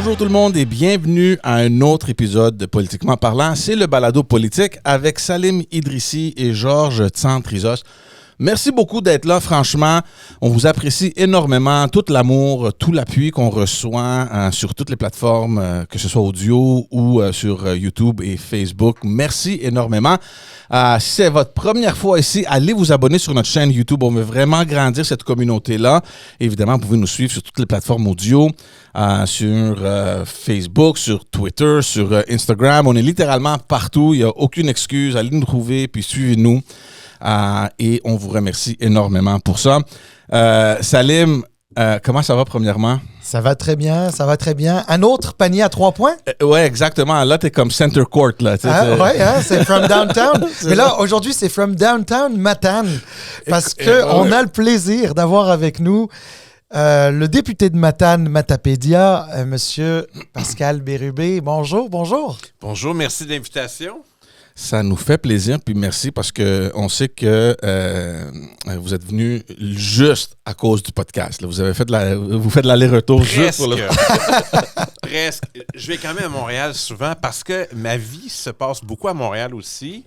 Bonjour tout le monde et bienvenue à un autre épisode de Politiquement parlant. C'est le balado politique avec Salim Idrissi et Georges Tsantrizos. Merci beaucoup d'être là, franchement. On vous apprécie énormément, tout l'amour, tout l'appui qu'on reçoit sur toutes les plateformes, que ce soit audio ou sur YouTube et Facebook. Merci énormément. Si c'est votre première fois ici, allez vous abonner sur notre chaîne YouTube. On veut vraiment grandir cette communauté-là. Évidemment, vous pouvez nous suivre sur toutes les plateformes audio, sur Facebook, sur Twitter, sur Instagram. On est littéralement partout. Il n'y a aucune excuse. Allez nous trouver, puis suivez-nous. Et on vous remercie énormément pour ça. Salim, comment ça va premièrement? Ça va très bien, ça va très bien. Un autre panier à 3 points? Ouais, exactement. Là, t'es comme center court. Là, ouais, hein, c'est from downtown. Mais là, aujourd'hui, c'est from downtown Matane. Parce qu'on a le plaisir d'avoir avec nous le député de Matane, Matapédia, monsieur Pascal Bérubé. Bonjour, bonjour. Bonjour, merci de l'invitation. Ça nous fait plaisir, puis merci parce qu'on sait que vous êtes venu juste à cause du podcast. Là. Vous faites de l'aller-retour juste pour le... Presque. Je vais quand même à Montréal souvent parce que ma vie se passe beaucoup à Montréal aussi.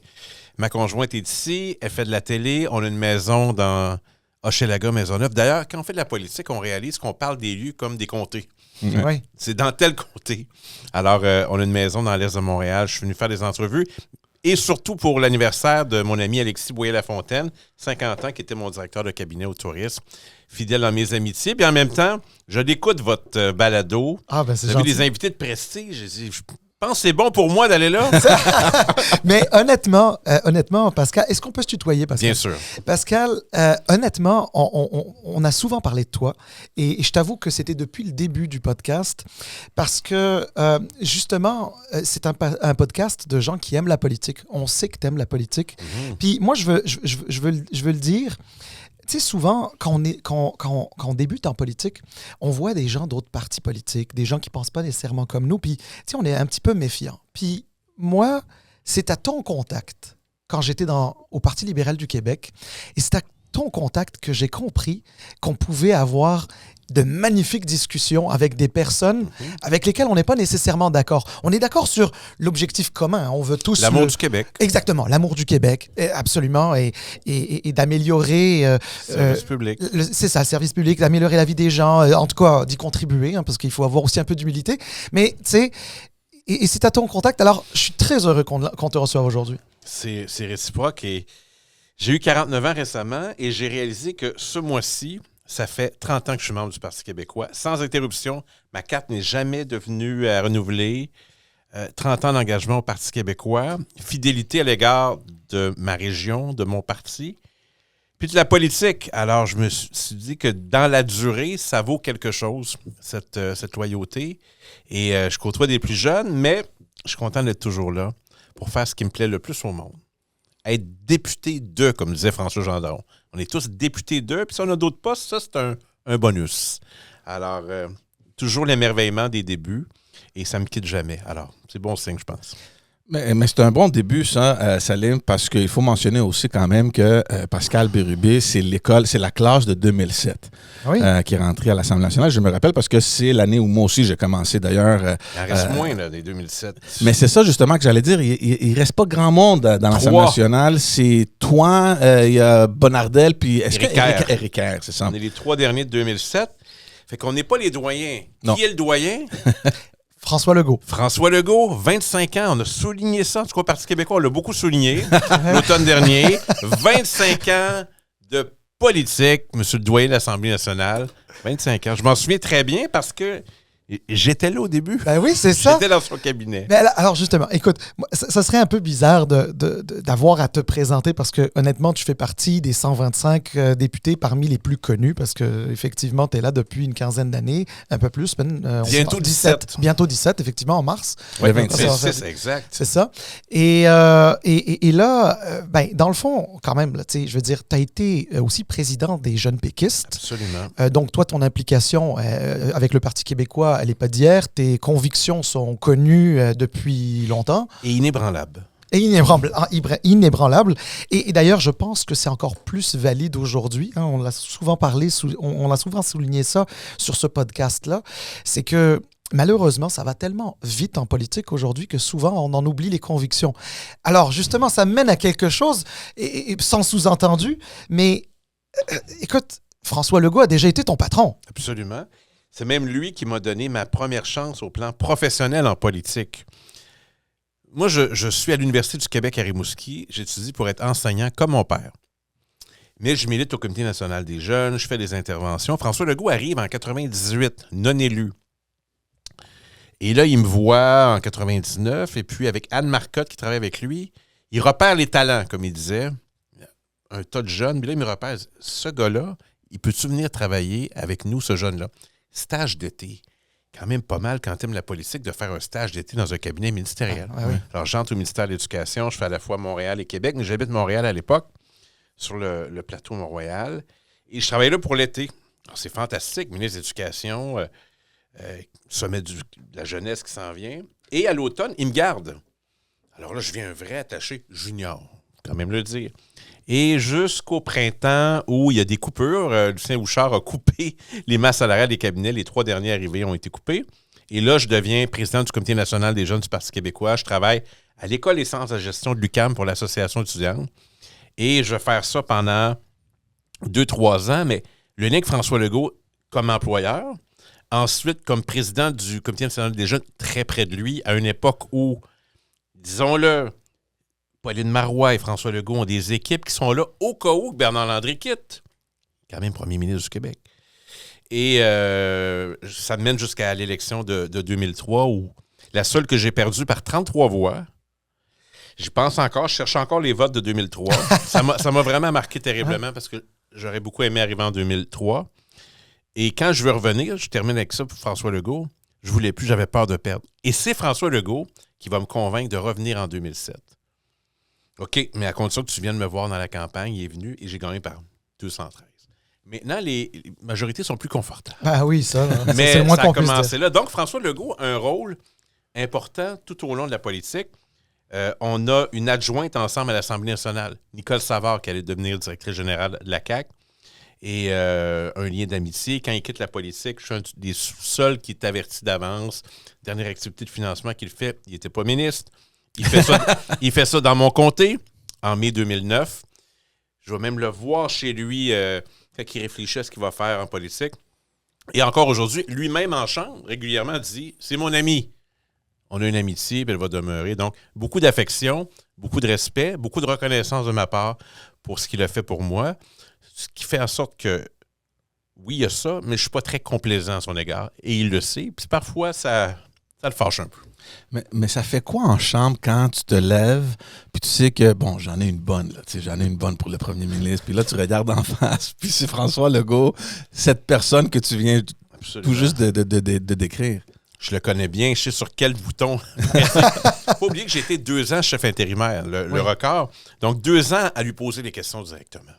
Ma conjointe est ici, elle fait de la télé, on a une maison dans Hochelaga, Maisonneuve. D'ailleurs, quand on fait de la politique, on réalise qu'on parle des lieux comme des comtés. Oui. C'est dans tel comté. Alors, on a une maison dans l'est de Montréal. Je suis venu faire des entrevues. Et surtout pour l'anniversaire de mon ami Alexis Boyer-Lafontaine, 50 ans, qui était mon directeur de cabinet au tourisme, fidèle dans mes amitiés. Puis en même temps, je l'écoute votre balado. Ah, ben c'est Vous gentil. avez des invités de prestige. Je pense que c'est bon pour moi d'aller là. Mais honnêtement, Pascal, est-ce qu'on peut se tutoyer, Pascal? Bien sûr. Pascal, honnêtement, on a souvent parlé de toi et je t'avoue que c'était depuis le début du podcast parce que, justement, c'est un podcast de gens qui aiment la politique. On sait que tu aimes la politique. Puis moi, je veux le dire. Tu sais, souvent, quand on débute en politique, on voit des gens d'autres partis politiques, des gens qui ne pensent pas nécessairement comme nous, puis, tu sais, on est un petit peu méfiant. Puis, moi, c'est à ton contact, quand j'étais au Parti libéral du Québec, et c'est à ton contact que j'ai compris qu'on pouvait avoir de magnifiques discussions avec des personnes avec lesquelles on n'est pas nécessairement d'accord. On est d'accord sur l'objectif commun. On veut tous... L'amour du Québec. Exactement, l'amour du Québec, absolument, et d'améliorer... Service public. C'est ça, le service public, d'améliorer la vie des gens, en tout cas d'y contribuer, parce qu'il faut avoir aussi un peu d'humilité. Mais, tu sais, et c'est à ton contact. Alors, je suis très heureux qu'on te reçoive aujourd'hui. C'est réciproque. Et j'ai eu 49 ans récemment et j'ai réalisé que ce mois-ci, ça fait 30 ans que je suis membre du Parti québécois. Sans interruption, ma carte n'est jamais devenue à renouveler. 30 ans d'engagement au Parti québécois, fidélité à l'égard de ma région, de mon parti, puis de la politique. Alors, je me suis dit que dans la durée, ça vaut quelque chose, cette loyauté. Et je côtoie des plus jeunes, mais je suis content d'être toujours là pour faire ce qui me plaît le plus au monde. Être député de, comme disait François Gendron. On est tous députés d'eux, puis si on a d'autres postes, ça, c'est un bonus. Alors, toujours l'émerveillement des débuts, et ça ne me quitte jamais. Alors, c'est bon signe, je pense. Mais c'est un bon début, ça, Salim, parce qu'il faut mentionner aussi quand même que Pascal Bérubé, c'est la classe de 2007 qui est rentrée à l'Assemblée nationale. Je me rappelle parce que c'est l'année où moi aussi j'ai commencé d'ailleurs. Il en reste moins, là, des 2007. Mais c'est ça justement que j'allais dire. Il ne reste pas grand monde dans l'Assemblée nationale. C'est toi, il y a Bonnardel, puis Éric Kerr, c'est ça. On est les 3 derniers de 2007. Fait qu'on n'est pas les doyens. Non. Qui est le doyen? François Legault. François Legault, 25 ans. On a souligné ça. En tout cas, au Parti québécois, on l'a beaucoup souligné l'automne dernier. 25 ans de politique. Monsieur le doyen de l'Assemblée nationale. 25 ans. Je m'en souviens très bien parce que j'étais là au début. Ben oui, c'est ça. J'étais dans son cabinet. Mais alors justement, écoute, ça serait un peu bizarre d'avoir à te présenter parce que honnêtement, tu fais partie des 125 députés parmi les plus connus parce que effectivement, tu es là depuis une quinzaine d'années, un peu plus. Bientôt 17. Bientôt 17, effectivement, en mars. Oui, 26. Exact. C'est ça. Et là, ben, dans le fond, quand même, là, je veux dire, tu as été aussi président des Jeunes péquistes. Absolument. Donc, toi, ton implication avec le Parti québécois, elle n'est pas d'hier. Tes convictions sont connues depuis longtemps. Et inébranlables. Et inébranlable. Et d'ailleurs, je pense que c'est encore plus valide aujourd'hui. Hein, on l'a souvent parlé, on a souvent souligné ça sur ce podcast-là. C'est que malheureusement, ça va tellement vite en politique aujourd'hui que souvent, on en oublie les convictions. Alors, justement, ça mène à quelque chose, et sans sous-entendu, mais écoute, François Legault a déjà été ton patron. Absolument. C'est même lui qui m'a donné ma première chance au plan professionnel en politique. Moi, je suis à l'Université du Québec à Rimouski. J'étudie pour être enseignant comme mon père. Mais je milite au Comité national des jeunes, je fais des interventions. François Legault arrive en 98, non élu. Et là, il me voit en 99, et puis avec Anne Marcotte qui travaille avec lui, il repère les talents, comme il disait. Un tas de jeunes, mais là, il me repère, ce gars-là, il peut-tu venir travailler avec nous, ce jeune-là? Stage d'été. Quand même pas mal quand tu aimes la politique de faire un stage d'été dans un cabinet ministériel. Ah, oui. Alors, j'entre au ministère de l'Éducation, je fais à la fois Montréal et Québec, mais j'habite Montréal à l'époque, sur le plateau Mont-Royal, et je travaillais là pour l'été. Alors, c'est fantastique, ministre de l'Éducation, sommet de la jeunesse qui s'en vient, et à l'automne, il me garde. Alors là, je viens un vrai attaché junior, quand même le dire. Et jusqu'au printemps où il y a des coupures, Lucien Bouchard a coupé les masses salariales des cabinets. Les 3 derniers arrivés ont été coupés. Et là, je deviens président du Comité national des jeunes du Parti québécois. Je travaille à l'École des sciences de gestion de l'UQAM pour l'association étudiante. Et je vais faire ça pendant 2-3 ans, mais le lien avec François Legault comme employeur. Ensuite, comme président du Comité national des jeunes, très près de lui, à une époque où, disons-le, Pauline Marois et François Legault ont des équipes qui sont là au cas où Bernard Landry quitte. Quand même premier ministre du Québec. Et ça me mène jusqu'à l'élection de 2003 où la seule que j'ai perdue par 33 voix. J'y pense encore, je cherche encore les votes de 2003. Ça m'a vraiment marqué terriblement parce que j'aurais beaucoup aimé arriver en 2003. Et quand je veux revenir, je termine avec ça pour François Legault, je voulais plus, j'avais peur de perdre. Et c'est François Legault qui va me convaincre de revenir en 2007. OK, mais à condition que tu viennes me voir dans la campagne, il est venu et j'ai gagné par 213. Maintenant, les majorités sont plus confortables. Ah oui, ça. Mais c'est le moins ça a qu'on puisse commencé dire. là. Donc, François Legault a un rôle important tout au long de la politique. On a une adjointe ensemble à l'Assemblée nationale, Nicole Savard, qui allait devenir directrice générale de la CAQ, et un lien d'amitié. Quand il quitte la politique, je suis un des seuls qui est averti d'avance. Dernière activité de financement qu'il fait, il n'était pas ministre. Il fait ça dans mon comté en mai 2009. Je vais même le voir chez lui quand il réfléchit à ce qu'il va faire en politique. Et encore aujourd'hui, lui-même en chambre, régulièrement, dit « C'est mon ami ». On a une amitié, puis elle va demeurer. Donc, beaucoup d'affection, beaucoup de respect, beaucoup de reconnaissance de ma part pour ce qu'il a fait pour moi. Ce qui fait en sorte que, oui, il y a ça, mais je ne suis pas très complaisant à son égard. Et il le sait. Puis parfois, ça le fâche un peu. Mais ça fait quoi en chambre quand tu te lèves, puis tu sais que, bon, j'en ai une bonne, là, tu sais, j'en ai une bonne pour le premier ministre, puis là, tu regardes en face, puis c'est François Legault, cette personne que tu viens tout juste de décrire. Je le connais bien, je sais sur quel bouton. Faut pas oublier que j'ai été 2 ans chef intérimaire, le record. Donc, 2 ans à lui poser des questions directement.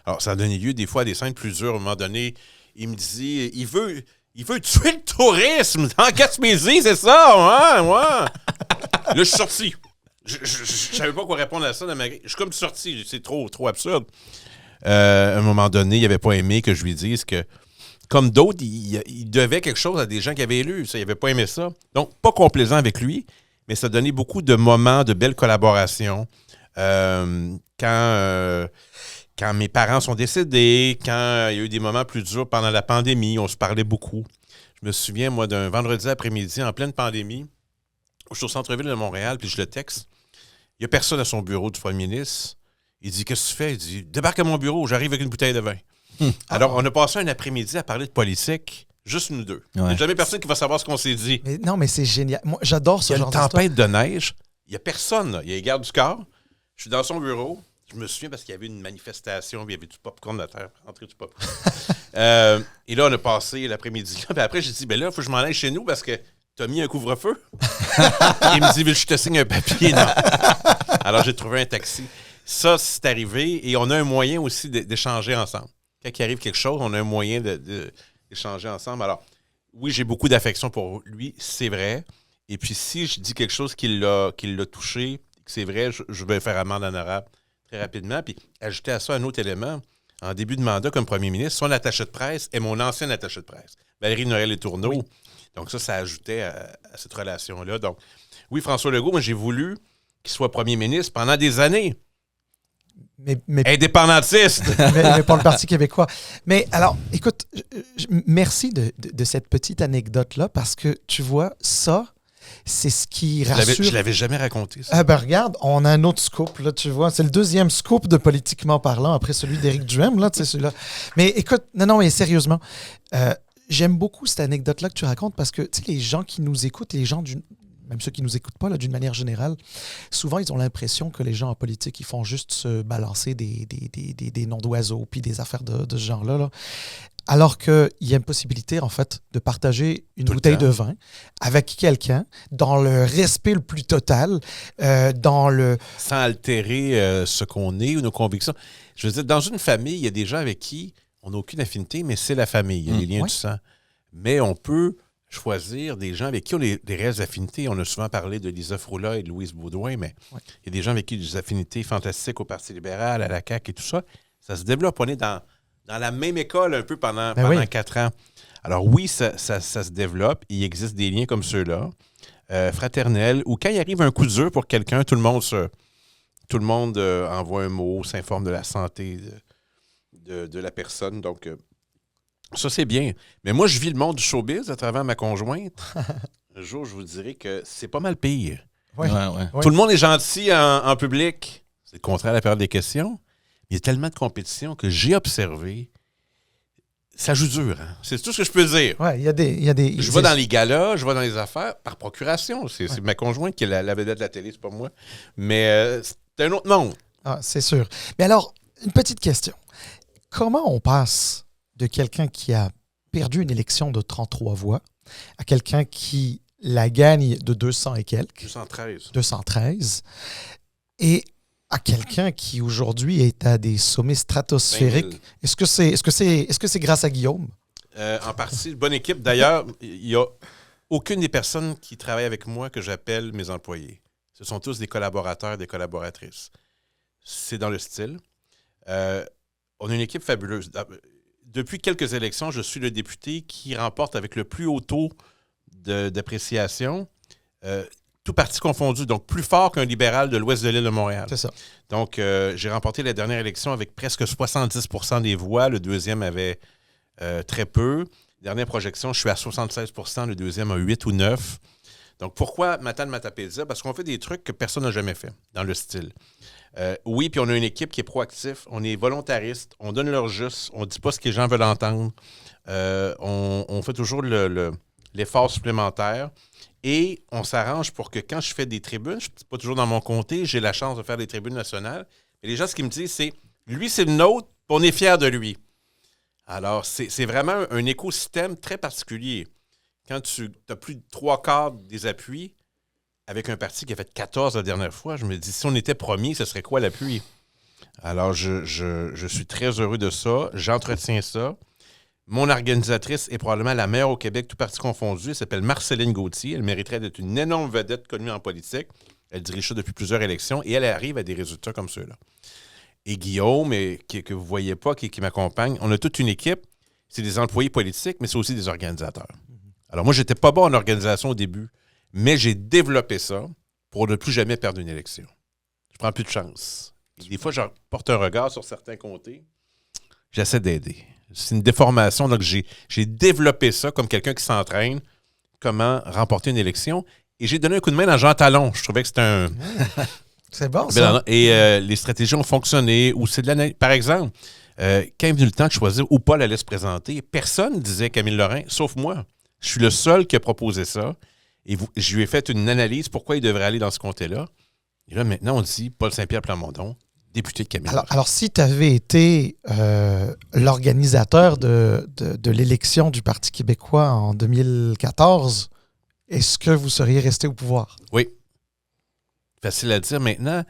Alors, ça a donné lieu des fois à des scènes plus dures. À un moment donné, il me dit, il veut tuer le tourisme en Gaspésie, c'est ça? Ouais. Là, je suis sorti. Je savais pas quoi répondre à ça. Je suis comme sorti. C'est trop absurde. À un moment donné, il n'avait pas aimé que je lui dise que, comme d'autres, il devait quelque chose à des gens qui avaient élu. Ça, il n'avait pas aimé ça. Donc, pas complaisant avec lui, mais ça a donné beaucoup de moments de belles collaborations. Quand mes parents sont décédés, quand il y a eu des moments plus durs pendant la pandémie, on se parlait beaucoup. Je me souviens, moi, d'un vendredi après-midi en pleine pandémie, où je suis au centre-ville de Montréal, puis je le texte. Il n'y a personne à son bureau du premier ministre. Il dit « Qu'est-ce que tu fais? » Il dit « Débarque à mon bureau, j'arrive avec une bouteille de vin. » Alors, on a passé un après-midi à parler de politique, juste nous deux. Il n'y a jamais personne qui va savoir ce qu'on s'est dit. Mais non, mais c'est génial. Moi, j'adore ce genre Il y a d'histoire. une tempête de neige. Il n'y a personne. Là. Il y a les gardes du corps. Je suis dans son bureau. Je me souviens parce qu'il y avait une manifestation, puis il y avait du popcorn à terre, entrée du popcorn. Et là, on a passé l'après-midi. Puis après, j'ai dit, ben là, il faut que je m'en aille chez nous parce que tu as mis un couvre-feu. Il me dit, veux-tu que je te signe un papier? Non. Alors, j'ai trouvé un taxi. Ça, c'est arrivé. Et on a un moyen aussi d'échanger ensemble. Quand il arrive quelque chose, on a un moyen d'échanger ensemble. Alors, oui, j'ai beaucoup d'affection pour lui, c'est vrai. Et puis, si je dis quelque chose qui l'a touché, que c'est vrai, je vais faire amende honorable très rapidement. Puis, ajouter à ça un autre élément. En début de mandat comme premier ministre, son attaché de presse est mon ancien attaché de presse, Valérie Noël-Letourneau. Oui. Donc ça ajoutait à cette relation-là. Donc, oui, François Legault, moi, j'ai voulu qu'il soit premier ministre pendant des années. Mais Indépendantiste! mais pour le Parti québécois. Mais alors, écoute, merci de cette petite anecdote-là, parce que tu vois, ça, c'est ce qui rassure. Je l'avais jamais raconté, ça. Ah ben regarde, on a un autre scoop, là, tu vois. C'est le deuxième scoop de Politiquement parlant, après celui d'Éric Duhem, là, tu sais, celui-là. Mais écoute, non, mais sérieusement, j'aime beaucoup cette anecdote-là que tu racontes, parce que, tu sais, les gens qui nous écoutent, même ceux qui nous écoutent pas, là, d'une manière générale, souvent, ils ont l'impression que les gens en politique, ils font juste se balancer des noms d'oiseaux puis des affaires de ce genre-là. Là. Alors qu'il y a une possibilité, en fait, de partager une bouteille de vin avec quelqu'un dans le respect le plus total, sans altérer ce qu'on est ou nos convictions. Je veux dire, dans une famille, il y a des gens avec qui on n'a aucune affinité, mais c'est la famille. Il y a des liens du sang. Mais on peut choisir des gens avec qui on a des réelles affinités. On a souvent parlé de Lisa Froula et de Louise Baudouin, mais il y a des gens avec qui des affinités fantastiques au Parti libéral, à la CAQ et tout ça. Ça se développe. On est dans la même école un peu pendant 4 ans. Alors oui, ça se développe. Il existe des liens comme ceux-là, fraternels, où quand il arrive un coup dur pour quelqu'un, tout le monde envoie un mot, s'informe de la santé de la personne. Donc, ça, c'est bien. Mais moi, je vis le monde du showbiz à travers ma conjointe. Un jour, je vous dirais que c'est pas mal pire. Ouais. Tout le monde est gentil en public. C'est le contraire à la période des questions. Il y a tellement de compétition que j'ai observé. Ça joue dur. Hein? C'est tout ce que je peux dire. Ouais, il y a des. Je vais dans les galas, je vais dans les affaires par procuration. C'est ma conjointe qui est la vedette de la télé, c'est pas moi. Mais c'est un autre monde. Ah, c'est sûr. Mais alors, une petite question. Comment on passe de quelqu'un qui a perdu une élection de 33 voix à quelqu'un qui la gagne de 200 et quelques? 213. Et à quelqu'un qui aujourd'hui est à des sommets stratosphériques. Est-ce que c'est grâce à Guillaume? En partie, bonne équipe. D'ailleurs, il n'y a aucune des personnes qui travaillent avec moi que j'appelle mes employés. Ce sont tous des collaborateurs, des collaboratrices. C'est dans le style. On a une équipe fabuleuse. Depuis quelques élections, je suis le député qui remporte avec le plus haut taux d'appréciation, tout parti confondu, donc plus fort qu'un libéral de l'ouest de l'île de Montréal. C'est ça. Donc, j'ai remporté la dernière élection avec presque 70% des voix. Le deuxième avait très peu. Dernière projection, je suis à 76%. Le deuxième a 8 ou 9. Donc, pourquoi Matane Matapédia? Parce qu'on fait des trucs que personne n'a jamais fait dans le style. Oui, puis on a une équipe qui est proactive. On est volontariste. On donne leur juste. On ne dit pas ce que les gens veulent entendre. On fait toujours l'effort supplémentaire. Et on s'arrange pour que quand je fais des tribunes, je ne suis pas toujours dans mon comté, j'ai la chance de faire des tribunes nationales. Et les gens, ce qu'ils me disent, c'est lui, c'est le nôtre, on est fiers de lui. Alors, c'est vraiment un écosystème très particulier. Quand tu as plus de 3/4 des appuis avec un parti qui a fait 14 la dernière fois, je me dis, si on était premier, ce serait quoi l'appui? Alors, je suis très heureux de ça. J'entretiens ça. Mon organisatrice est probablement la meilleure au Québec, tout parti confondu. Elle s'appelle Marceline Gauthier. Elle mériterait d'être une énorme vedette connue en politique. Elle dirige ça depuis plusieurs élections et elle arrive à des résultats comme ceux-là. Et Guillaume, que vous ne voyez pas, qui m'accompagne, on a toute une équipe. C'est des employés politiques, mais c'est aussi des organisateurs. Alors moi, je n'étais pas bon en organisation au début, mais j'ai développé ça pour ne plus jamais perdre une élection. Je prends plus de chance. Et des fois, je porte un regard sur certains comtés. J'essaie d'aider. C'est une déformation. Donc, j'ai développé ça comme quelqu'un qui s'entraîne, comment remporter une élection. Et j'ai donné un coup de main à Jean Talon. Je trouvais que c'était un... C'est bon, ça. Et les stratégies ont fonctionné. Ou c'est de l'analyse. Par exemple, quand est venu le temps de choisir où Paul allait se présenter, personne ne disait Camille Lorrain, sauf moi. Je suis le seul qui a proposé ça. Et je lui ai fait une analyse pourquoi il devrait aller dans ce comté-là. Et là, maintenant, on dit Paul Saint-Pierre Plamondon, député de Camille. Alors si tu avais été l'organisateur de l'élection du Parti québécois en 2014, est-ce que vous seriez resté au pouvoir? Oui. Facile à dire maintenant.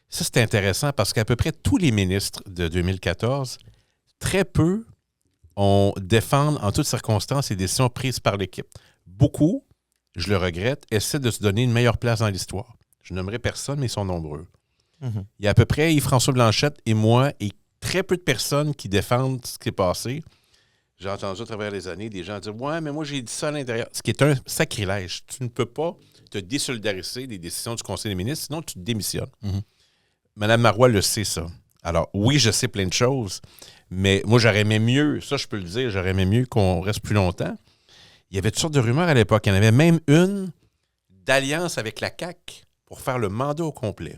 Ça, c'est intéressant parce qu'à peu près tous les ministres de 2014, très peu défendent en toutes circonstances les décisions prises par l'équipe. Beaucoup, je le regrette, essaient de se donner une meilleure place dans l'histoire. Je nommerai personne, mais ils sont nombreux. Mm-hmm. Il y a à peu près Yves-François Blanchette et moi et très peu de personnes qui défendent ce qui est passé. J'ai entendu à travers les années des gens dire « Ouais, mais moi, j'ai dit ça à l'intérieur. » Ce qui est un sacrilège. Tu ne peux pas te désolidariser des décisions du Conseil des ministres, sinon tu démissionnes. Mhm. Mme Marois le sait, ça. Alors, oui, je sais plein de choses, mais moi, j'aurais aimé mieux, ça, je peux le dire, j'aurais aimé mieux qu'on reste plus longtemps. Il y avait toutes sortes de rumeurs à l'époque. Il y en avait même une d'alliance avec la CAQ pour faire le mandat au complet.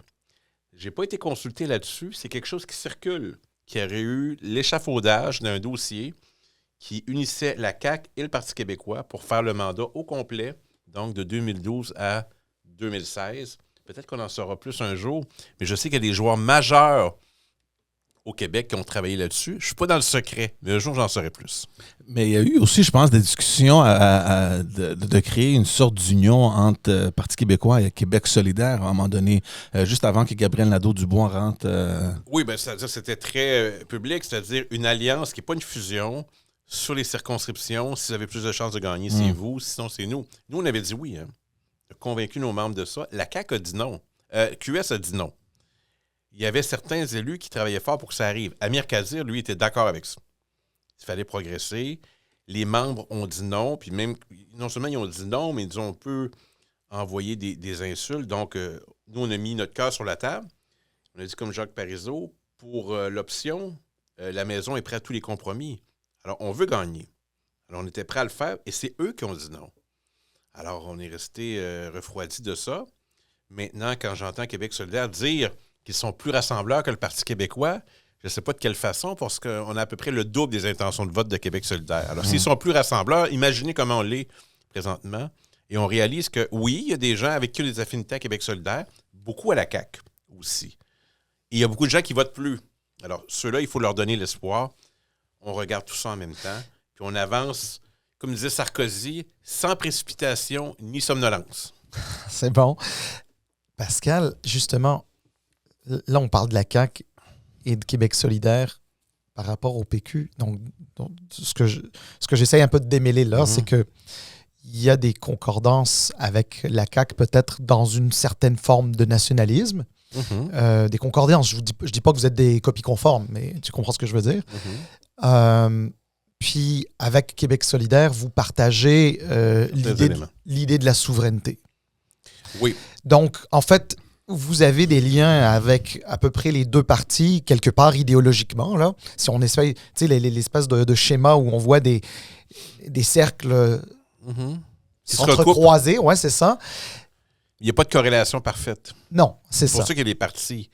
Je n'ai pas été consulté là-dessus. C'est quelque chose qui circule, qui aurait eu l'échafaudage d'un dossier qui unissait la CAQ et le Parti québécois pour faire le mandat au complet, donc de 2012 à 2016. Peut-être qu'on en saura plus un jour, mais je sais qu'il y a des joueurs majeurs au Québec qui ont travaillé là-dessus. Je ne suis pas dans le secret, mais un jour, j'en saurai plus. Mais il y a eu aussi, je pense, des discussions de créer une sorte d'union entre Parti québécois et Québec solidaire à un moment donné, juste avant que Gabriel Nadeau-Dubois rentre. Oui, bien, c'est-à-dire que c'était très public, c'est-à-dire une alliance qui n'est pas une fusion sur les circonscriptions. Si vous avez plus de chances de gagner, c'est vous, sinon c'est nous. Nous, on avait dit oui, hein. On a convaincu nos membres de ça. La CAQ a dit non. QS a dit non. Il y avait certains élus qui travaillaient fort pour que ça arrive. Amir Kadir, lui, était d'accord avec ça. Il fallait progresser. Les membres ont dit non, puis même, non seulement ils ont dit non, mais ils ont un peu envoyé des insultes. Donc, nous, on a mis notre cœur sur la table. On a dit comme Jacques Parizeau, pour l'option, la maison est prête à tous les compromis. Alors, on veut gagner. Alors, on était prêt à le faire, et c'est eux qui ont dit non. Alors, on est resté refroidi de ça. Maintenant, quand j'entends Québec solidaire dire qu'ils sont plus rassembleurs que le Parti québécois, je ne sais pas de quelle façon, parce qu'on a à peu près le double des intentions de vote de Québec solidaire. Alors, s'ils sont plus rassembleurs, imaginez comment on l'est présentement. Et on réalise que, oui, il y a des gens avec qui on a des affinités à Québec solidaire, beaucoup à la CAQ aussi. Et il y a beaucoup de gens qui votent plus. Alors, ceux-là, il faut leur donner l'espoir. On regarde tout ça en même temps, puis on avance, comme disait Sarkozy, sans précipitation ni somnolence. C'est bon. Pascal, justement, là, on parle de la CAQ et de Québec solidaire par rapport au PQ. Donc ce que j'essaye un peu de démêler là, c'est que il y a des concordances avec la CAQ, peut-être dans une certaine forme de nationalisme. Des concordances. Je dis pas que vous êtes des copies conformes, mais tu comprends ce que je veux dire. Puis, avec Québec solidaire, vous partagez l'idée de la souveraineté. Oui. Donc, en fait, vous avez des liens avec à peu près les deux partis, quelque part idéologiquement. Là. Si on essaye, tu sais, l'espèce de schéma où on voit des cercles entrecroisés, ouais, c'est ça. Il n'y a pas de corrélation parfaite. Non, c'est ça. C'est pour ça qu'il y a des partis.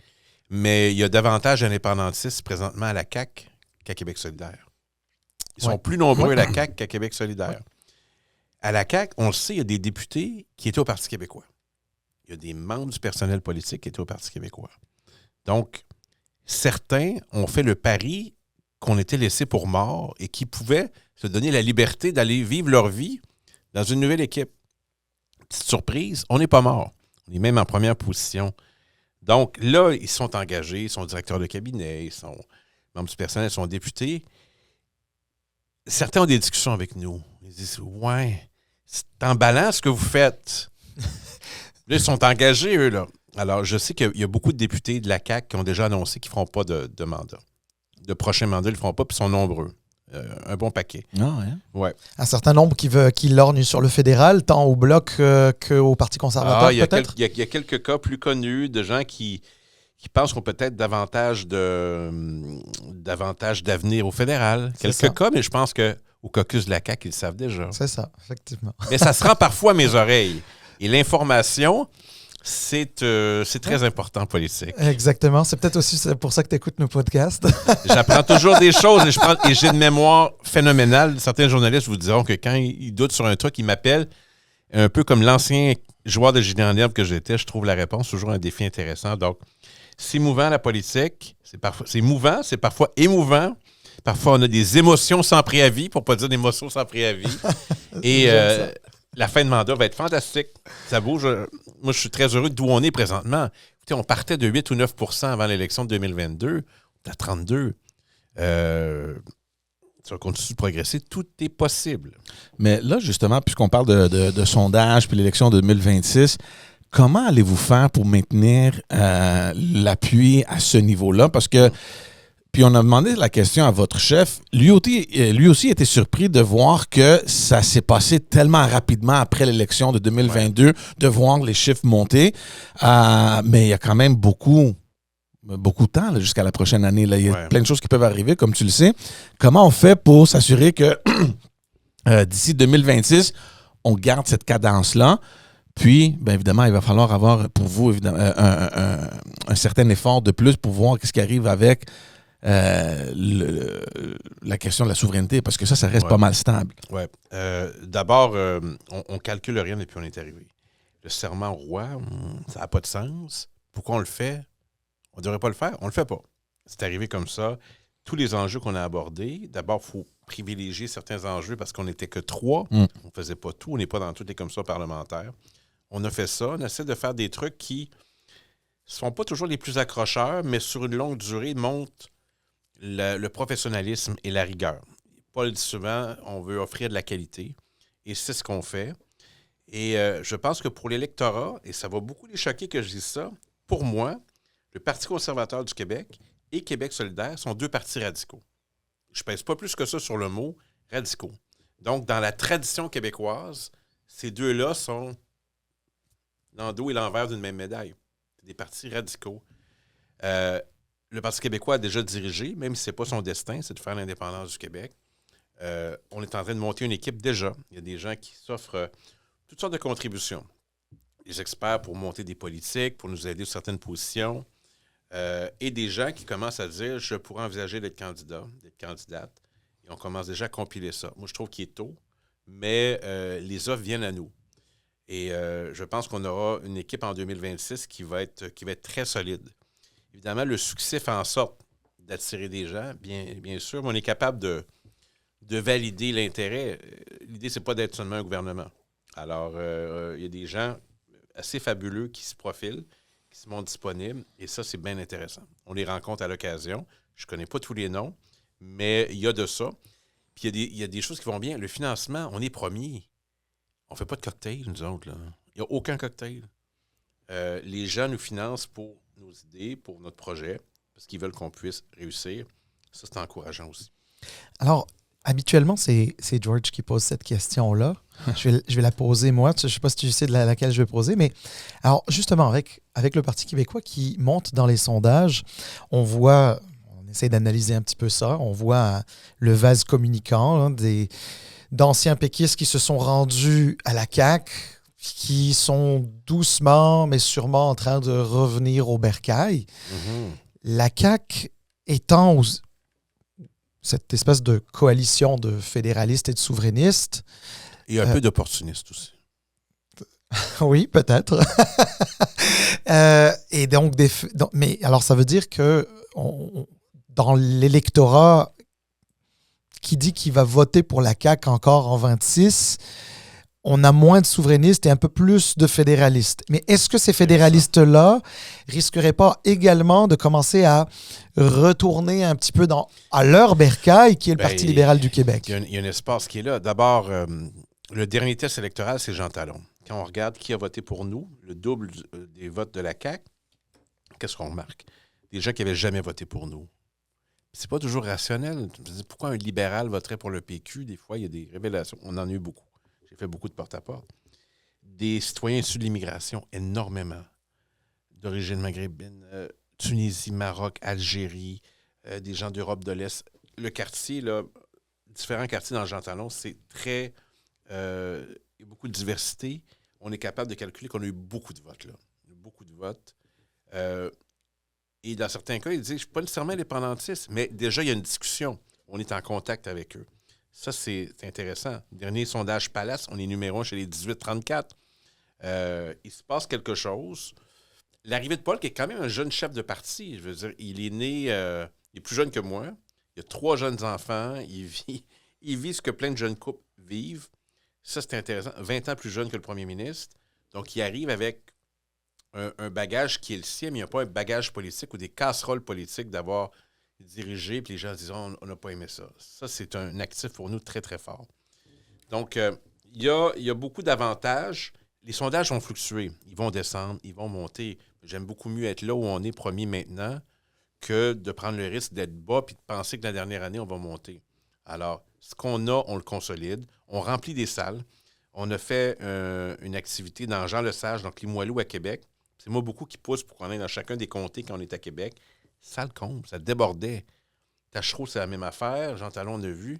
Mais il y a davantage d'indépendantistes présentement à la CAQ qu'à Québec solidaire. Ils sont plus nombreux à la CAQ qu'à Québec solidaire. À la CAQ, on le sait, il y a des députés qui étaient au Parti québécois. Il y a des membres du personnel politique qui étaient au Parti québécois. Donc, certains ont fait le pari qu'on était laissés pour morts et qui pouvaient se donner la liberté d'aller vivre leur vie dans une nouvelle équipe. Petite surprise, on n'est pas mort. On est même en première position. Donc là, ils sont engagés, ils sont directeurs de cabinet, ils sont membres du personnel, ils sont députés. Certains ont des discussions avec nous. Ils disent « Ouais, c'est emballant ce que vous faites. » Là, ils sont engagés, eux, là. Alors, je sais qu'il y a beaucoup de députés de la CAQ qui ont déjà annoncé qu'ils ne feront pas de mandat. De prochain mandat, ils ne le feront pas, puis ils sont nombreux. Un bon paquet. Ah, ouais. Ouais. Un certain nombre qui lorgnent sur le fédéral, tant au Bloc qu'au Parti conservateur, peut-être? Il y a quelques cas plus connus de gens qui pensent qu'on peut-être davantage d'avenir au fédéral. Quelques cas, mais je pense qu'au caucus de la CAQ, ils le savent déjà. C'est ça, effectivement. Mais ça se rend parfois à mes oreilles. Et l'information, c'est très important en politique. Exactement. C'est peut-être aussi pour ça que tu écoutes nos podcasts. J'apprends toujours des choses et j'ai une mémoire phénoménale. Certains journalistes vous diront que quand ils doutent sur un truc, ils m'appellent. Un peu comme l'ancien joueur de gilet en herbe que j'étais, je trouve la réponse toujours un défi intéressant. Donc, c'est mouvant la politique. C'est mouvant, c'est parfois émouvant. Parfois, on a des émotions sans préavis, pour ne pas dire des émotions sans préavis. Et la fin de mandat va être fantastique. Ça bouge. Moi, je suis très heureux d'où on est présentement. Écoutez, on partait de 8 ou 9 % avant l'élection de 2022. On est à 32 ça continue de progresser. Tout est possible. Mais là, justement, puisqu'on parle de sondage puis l'élection de 2026, comment allez-vous faire pour maintenir l'appui à ce niveau-là? Parce que Puis on a demandé la question à votre chef. Lui aussi était surpris de voir que ça s'est passé tellement rapidement après l'élection de 2022, de voir les chiffres monter. Mais il y a quand même beaucoup de temps là, jusqu'à la prochaine année. Là. Il y a plein de choses qui peuvent arriver, comme tu le sais. Comment on fait pour s'assurer que d'ici 2026, on garde cette cadence-là? Puis, bien évidemment, il va falloir avoir pour vous évidemment, un certain effort de plus pour voir ce qui arrive avec la question de la souveraineté, parce que ça reste pas mal stable. Oui. D'abord, on calcule rien depuis qu'on est arrivé. Le serment au roi, ça n'a pas de sens. Pourquoi on le fait? On ne devrait pas le faire. On ne le fait pas. C'est arrivé comme ça. Tous les enjeux qu'on a abordés, d'abord, il faut privilégier certains enjeux parce qu'on n'était que 3. On ne faisait pas tout. On n'est pas dans toutes les commissions parlementaires. On a fait ça. On essaie de faire des trucs qui ne sont pas toujours les plus accrocheurs, mais sur une longue durée, montrent le professionnalisme et la rigueur. Paul dit souvent, on veut offrir de la qualité. Et c'est ce qu'on fait. Et je pense que pour l'électorat, et ça va beaucoup les choquer que je dise ça, pour moi, le Parti conservateur du Québec et Québec solidaire sont 2 partis radicaux. Je ne pèse pas plus que ça sur le mot radicaux. Donc, dans la tradition québécoise, ces 2-là sont l'endos et l'envers d'une même médaille. C'est des partis radicaux. Le Parti québécois a déjà dirigé, même si ce n'est pas son destin, c'est de faire l'indépendance du Québec. On est en train de monter une équipe déjà. Il y a des gens qui s'offrent toutes sortes de contributions. Des experts pour monter des politiques, pour nous aider sur certaines positions. Et des gens qui commencent à dire « je pourrais envisager d'être candidat, d'être candidate ». Et on commence déjà à compiler ça. Moi, je trouve qu'il est tôt, mais les offres viennent à nous. Et je pense qu'on aura une équipe en 2026 qui va être très solide. Évidemment, le succès fait en sorte d'attirer des gens, bien sûr, mais on est capable de valider l'intérêt. L'idée, c'est pas d'être seulement un gouvernement. Alors, il y a des gens assez fabuleux qui se profilent, qui se montrent disponibles, et ça, c'est bien intéressant. On les rencontre à l'occasion. Je ne connais pas tous les noms, mais il y a de ça. Puis il y a des choses qui vont bien. Le financement, on est premier. On ne fait pas de cocktail, nous autres. Là. Il n'y a aucun cocktail. Les gens nous financent pour nos idées, pour notre projet, parce qu'ils veulent qu'on puisse réussir. Ça, c'est encourageant aussi. Alors, habituellement, c'est George qui pose cette question-là. Je vais la poser moi. Je ne sais pas si tu sais de laquelle je vais poser, mais alors justement, avec le Parti québécois qui monte dans les sondages, on essaie d'analyser un petit peu ça, on voit le vase communicant d'anciens péquistes qui se sont rendus à la CAQ, qui sont doucement, mais sûrement en train de revenir au bercail. Mm-hmm. La CAQ étant cette espèce de coalition de fédéralistes et de souverainistes. Et un peu d'opportunistes aussi. Oui, peut-être. Et donc, mais alors, ça veut dire que dans l'électorat qui dit qu'il va voter pour la CAQ encore en 26, on a moins de souverainistes et un peu plus de fédéralistes. Mais est-ce que ces fédéralistes-là risqueraient pas également de commencer à retourner un petit peu à leur bercail, qui est le Parti libéral du Québec? Il y a un espace qui est là. D'abord, le dernier test électoral, c'est Jean Talon. Quand on regarde qui a voté pour nous, le double des votes de la CAQ, qu'est-ce qu'on remarque? Des gens qui n'avaient jamais voté pour nous. C'est pas toujours rationnel. Pourquoi un libéral voterait pour le PQ? Des fois, il y a des révélations. On en a eu beaucoup. J'ai fait beaucoup de porte-à-porte. Des citoyens issus de l'immigration, énormément. D'origine maghrébine, Tunisie, Maroc, Algérie, des gens d'Europe de l'Est. Le quartier, là, différents quartiers dans Jean Talon, c'est très... il y a beaucoup de diversité. On est capable de calculer qu'on a eu beaucoup de votes, là. Beaucoup de votes. Et dans certains cas, ils disent « je ne suis pas nécessairement indépendantiste », mais déjà, il y a une discussion. On est en contact avec eux. Ça, c'est intéressant. Dernier sondage Palace, on est numéro 1 chez les 18-34. Il se passe quelque chose. L'arrivée de Paul, qui est quand même un jeune chef de parti, je veux dire, il est né, il est plus jeune que moi. Il a 3 jeunes enfants. Il vit ce que plein de jeunes couples vivent. Ça, c'est intéressant. 20 ans plus jeune que le premier ministre. Donc, il arrive avec un bagage qui est le sien, mais il n'y a pas un bagage politique ou des casseroles politiques d'avoir dirigé, puis les gens disent on n'a pas aimé ça. Ça, c'est un actif pour nous très, très fort. Donc, il y a beaucoup d'avantages. Les sondages vont fluctuer. Ils vont descendre, ils vont monter. J'aime beaucoup mieux être là où on est premier maintenant que de prendre le risque d'être bas puis de penser que la dernière année, on va monter. Alors, ce qu'on a, on le consolide. On remplit des salles. On a fait une activité dans Jean-Lesage, donc Limoilou à Québec. C'est moi beaucoup qui pousse pour qu'on aille dans chacun des comtés quand on est à Québec. Ça le comble, ça débordait. Tachereau, c'est la même affaire. Jean Talon, on a vu.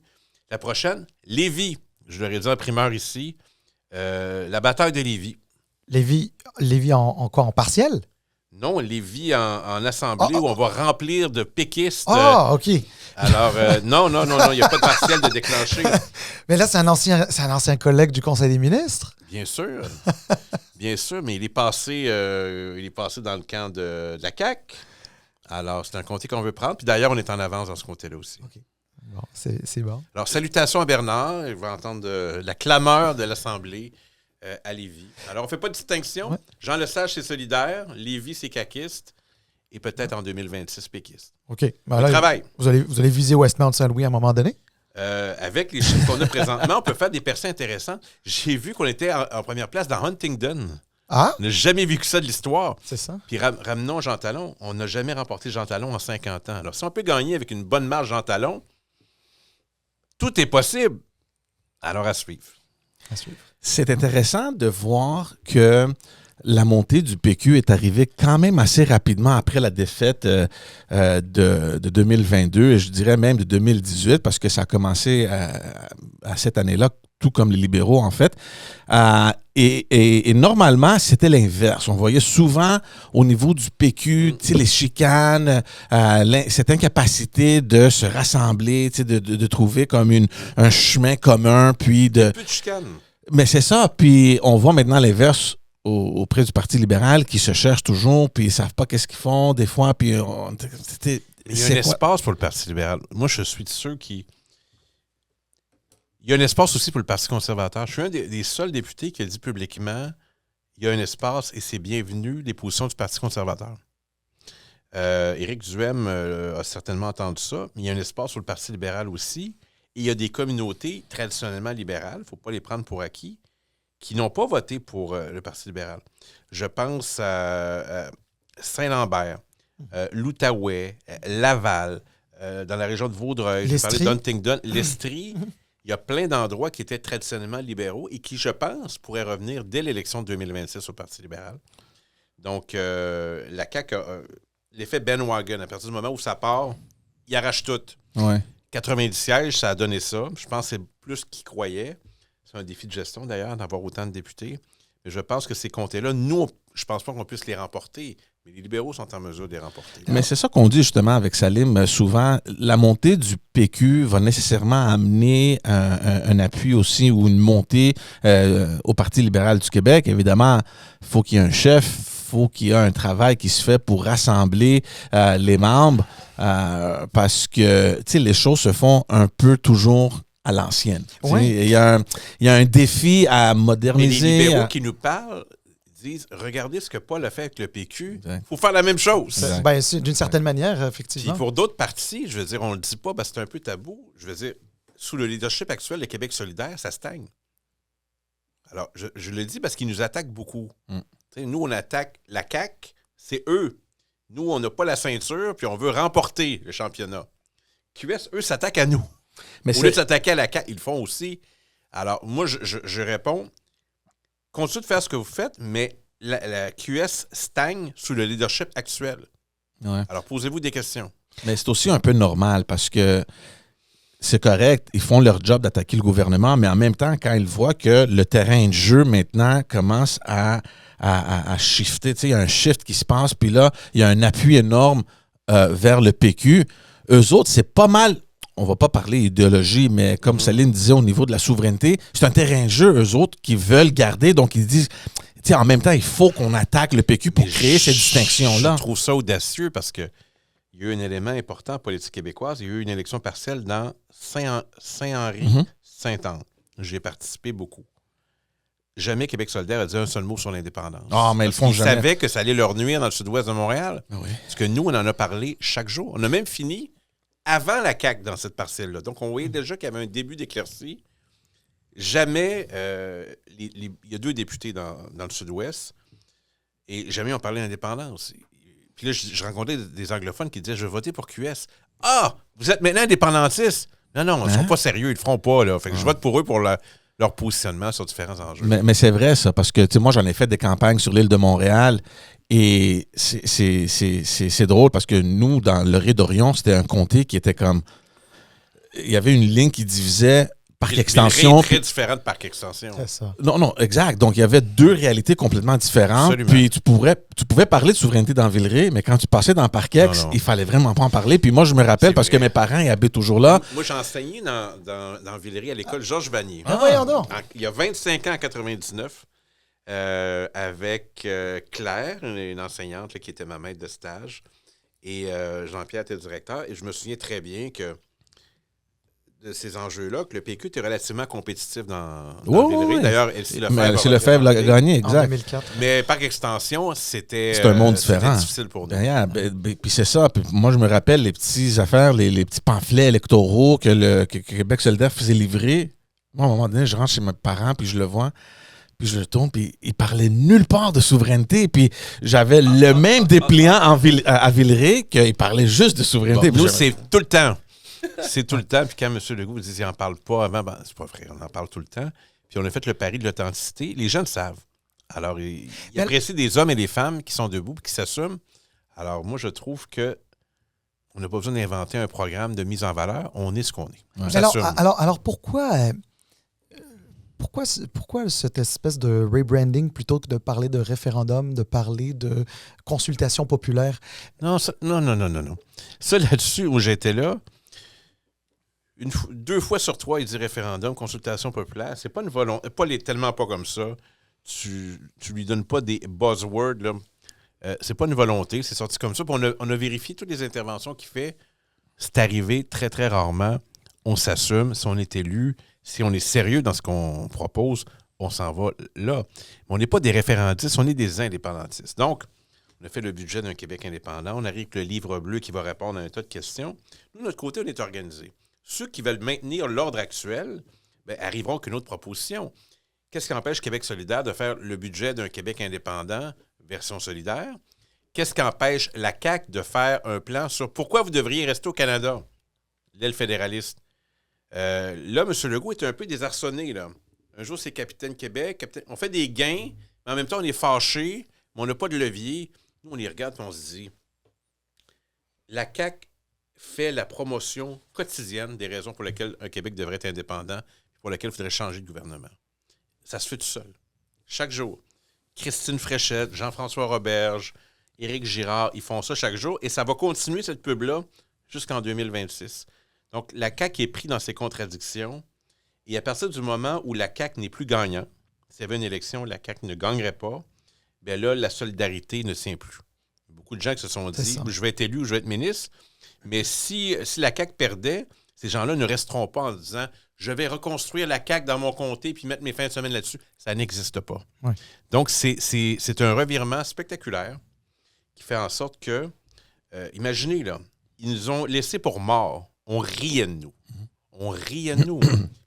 La prochaine, Lévis. Je leur ai dit en primeur ici. La bataille de Lévis. Lévis en quoi? En partiel? Non, Lévis en assemblée où on va remplir de péquistes. OK. Alors, non, il n'y a pas de partiel de déclencher. Mais là, c'est un ancien collègue du Conseil des ministres. Bien sûr. Bien sûr, mais il est passé dans le camp de la CAQ. Alors, c'est un comté qu'on veut prendre. Puis d'ailleurs, on est en avance dans ce comté-là aussi. OK. Bon, c'est bon. Alors, salutations à Bernard. Il va entendre la clameur de l'Assemblée à Lévis. Alors, on ne fait pas de distinction. Ouais. Jean Lesage, c'est solidaire. Lévis, c'est caquiste. Et peut-être en 2026, péquiste. OK. Ben On là, travaille. vous allez viser Westmount Saint-Louis à un moment donné? Avec les chiffres qu'on a présentement, on peut faire des percées intéressantes. J'ai vu qu'on était en première place dans Huntingdon. Ah? On n'a jamais vécu ça de l'histoire. C'est ça. Puis ramenons Jean Talon. On n'a jamais remporté Jean Talon en 50 ans. Alors, si on peut gagner avec une bonne marge Jean Talon, tout est possible. Alors, à suivre. C'est intéressant de voir que la montée du PQ est arrivée quand même assez rapidement après la défaite de 2022 et je dirais même de 2018 parce que ça a commencé à cette année-là, tout comme les libéraux en fait. Et normalement, c'était l'inverse. On voyait souvent au niveau du PQ, les chicanes, cette incapacité de se rassembler, de trouver comme un chemin commun, puis de... Un peu de chicane. Mais c'est ça. Puis on voit maintenant l'inverse auprès du Parti libéral qui se cherchent toujours, puis ils savent pas qu'est-ce qu'ils font des fois. Puis il y a un espace pour le Parti libéral. Moi, je suis de ceux qui... Il y a un espace aussi pour le Parti conservateur. Je suis un des seuls députés qui a dit publiquement il y a un espace et c'est bienvenu des positions du Parti conservateur. Éric Duhem a certainement entendu ça, mais il y a un espace pour le Parti libéral aussi. Et il y a des communautés traditionnellement libérales, il ne faut pas les prendre pour acquis, qui n'ont pas voté pour le Parti libéral. Je pense à Saint-Lambert, l'Outaouais, Laval, dans la région de Vaudreuil, j'ai parlé d'Huntingdon, l'Estrie. Il y a plein d'endroits qui étaient traditionnellement libéraux et qui, je pense, pourraient revenir dès l'élection de 2026 au Parti libéral. Donc, la CAQ a l'effet bandwagon. À partir du moment où ça part, il arrache tout. Ouais. 90 sièges, ça a donné ça. Je pense que c'est plus qu'ils croyaient. C'est un défi de gestion, d'ailleurs, d'avoir autant de députés. Mais je pense que ces comtés-là, nous, je ne pense pas qu'on puisse les remporter. Mais les libéraux sont en mesure de les remporter. Mais c'est ça qu'on dit justement avec Salim. Souvent, la montée du PQ va nécessairement amener un appui aussi ou une montée au Parti libéral du Québec. Évidemment, il faut qu'il y ait un chef, il faut qu'il y ait un travail qui se fait pour rassembler les membres parce que les choses se font un peu toujours à l'ancienne. Oui. Il y a un défi à moderniser. Mais les libéraux qui nous parlent disent, regardez ce que Paul a fait avec le PQ, il faut faire la même chose. Ben, d'une certaine manière, effectivement. Puis pour d'autres partis, je veux dire, on ne le dit pas parce que c'est un peu tabou. Je veux dire, sous le leadership actuel de Québec solidaire, ça stagne. Alors, je le dis parce qu'ils nous attaquent beaucoup. Nous, on attaque la CAQ, c'est eux. Nous, on n'a pas la ceinture, puis on veut remporter le championnat. QS, eux, s'attaquent à nous. Mais au lieu de s'attaquer à la CAQ, ils le font aussi. Alors, moi, je réponds, continuez de faire ce que vous faites, mais la QS stagne sous le leadership actuel. Ouais. Alors, posez-vous des questions. Mais c'est aussi un peu normal parce que c'est correct, ils font leur job d'attaquer le gouvernement, mais en même temps, quand ils voient que le terrain de jeu maintenant commence à shifter, il y a un shift qui se passe, puis là, il y a un appui énorme vers le PQ, eux autres, c'est pas mal. On va pas parler idéologie, mais comme Saline disait au niveau de la souveraineté, c'est un terrain de jeu, eux autres, qui veulent garder. Donc, ils disent, en même temps, il faut qu'on attaque le PQ pour créer cette distinction-là. Je trouve ça audacieux parce qu'il y a eu un élément important en politique québécoise. Il y a eu une élection partielle dans Saint-Henri, Saint-Anne. J'y ai participé beaucoup. Jamais Québec solidaire a dit un seul mot sur l'indépendance. Ah, mais ils font jamais. Ils savaient que ça allait leur nuire dans le sud-ouest de Montréal. Oui. Parce que nous, on en a parlé chaque jour. On a même fini avant la CAQ dans cette parcelle-là. Donc, on voyait déjà qu'il y avait un début d'éclaircie. Jamais, il y a 2 députés dans le sud-ouest, et jamais on parlait d'indépendance. Puis là, je rencontrais des anglophones qui disaient « Je vais voter pour QS ». « Ah! Vous êtes maintenant indépendantistes? » Non, ils ne sont pas sérieux, ils le feront pas. Là. Fait que je vote pour eux pour leur positionnement sur différents enjeux. Mais c'est vrai, ça, parce que moi, j'en ai fait des campagnes sur l'île de Montréal et c'est drôle parce que nous, dans le Ré-d'Orion, c'était un comté qui était comme... Il y avait une ligne qui divisait Parc Extension. Très différent de Parc Extension. C'est ça. Non, exact. Donc, il y avait deux réalités complètement différentes. Absolument. Puis, tu pouvais parler de souveraineté dans Villeray, mais quand tu passais dans Parc-Ex, il fallait vraiment pas en parler. Puis moi, je me rappelle parce que mes parents, ils habitent toujours là. Moi, j'ai enseigné dans Villeray à l'école Georges Vanier. Voyons donc. Il y a 25 ans, en 99, avec Claire, une enseignante là, qui était ma maître de stage, et Jean-Pierre était directeur. Et je me souviens très bien que de ces enjeux-là, que le PQ était relativement compétitif dans Villeray. Oui. D'ailleurs, Elsie Lefebvre. Elsie Lefebvre l'a gagné, En exact. 2004. Mais Parc Extension, c'était C'est un monde différent. C'était difficile pour nous. Derrière, puis c'est ça. Puis moi, je me rappelle les petites affaires, les petits pamphlets électoraux que Québec solidaire faisait livrer. Moi, à un moment donné, je rentre chez mes parents, puis je le vois. Puis je le tourne, puis il parlait nulle part de souveraineté. Puis j'avais le même dépliant à Villeray qu'il parlait juste de souveraineté. Bon, nous, c'est tout le temps. C'est tout le temps. Puis quand M. Legault vous dit qu'il n'en parle pas avant, ben, c'est pas vrai, on en parle tout le temps. Puis on a fait le pari de l'authenticité. Les gens le savent. Alors, il apprécie des hommes et des femmes qui sont debout et qui s'assument. Alors, moi, je trouve que on n'a pas besoin d'inventer un programme de mise en valeur. On est ce qu'on est. On s'assume. Alors pourquoi cette espèce de rebranding plutôt que de parler de référendum, de parler de consultation populaire? Non. Ça, là-dessus, où j'étais là, 2 fois sur 3, il dit référendum, consultation populaire. C'est pas une volonté, tellement pas comme ça. Tu lui donnes pas des buzzwords, là. C'est pas une volonté, c'est sorti comme ça. Puis on a vérifié toutes les interventions qu'il fait. C'est arrivé très, très rarement. On s'assume. Si on est élu, si on est sérieux dans ce qu'on propose, on s'en va là. Mais on n'est pas des référendistes, on est des indépendantistes. Donc, on a fait le budget d'un Québec indépendant. On arrive avec le livre bleu qui va répondre à un tas de questions. Nous, de notre côté, on est organisé. Ceux qui veulent maintenir l'ordre actuel arriveront avec une autre proposition. Qu'est-ce qui empêche Québec solidaire de faire le budget d'un Québec indépendant version solidaire? Qu'est-ce qui empêche la CAQ de faire un plan sur pourquoi vous devriez rester au Canada, l'aile fédéraliste? Là, M. Legault est un peu désarçonné. Là. Un jour, c'est Capitaine Québec. On fait des gains, mais en même temps, on est fâché, mais on n'a pas de levier. Nous, on les regarde et on se dit, la CAQ fait la promotion quotidienne des raisons pour lesquelles un Québec devrait être indépendant et pour lesquelles il faudrait changer de gouvernement. Ça se fait tout seul. Chaque jour. Christine Fréchette, Jean-François Roberge, Éric Girard, ils font ça chaque jour et ça va continuer cette pub-là jusqu'en 2026. Donc, la CAQ est prise dans ses contradictions et à partir du moment où la CAQ n'est plus gagnant, s'il y avait une élection, la CAQ ne gagnerait pas, bien là, la solidarité ne tient plus. Beaucoup de gens qui se sont dit « je vais être élu ou je vais être ministre », mais si la CAQ perdait, ces gens-là ne resteront pas en disant « je vais reconstruire la CAQ dans mon comté puis mettre mes fins de semaine là-dessus ». Ça n'existe pas. Ouais. Donc, c'est un revirement spectaculaire qui fait en sorte que, imaginez, là, ils nous ont laissés pour morts. On riait de nous. On riait de nous.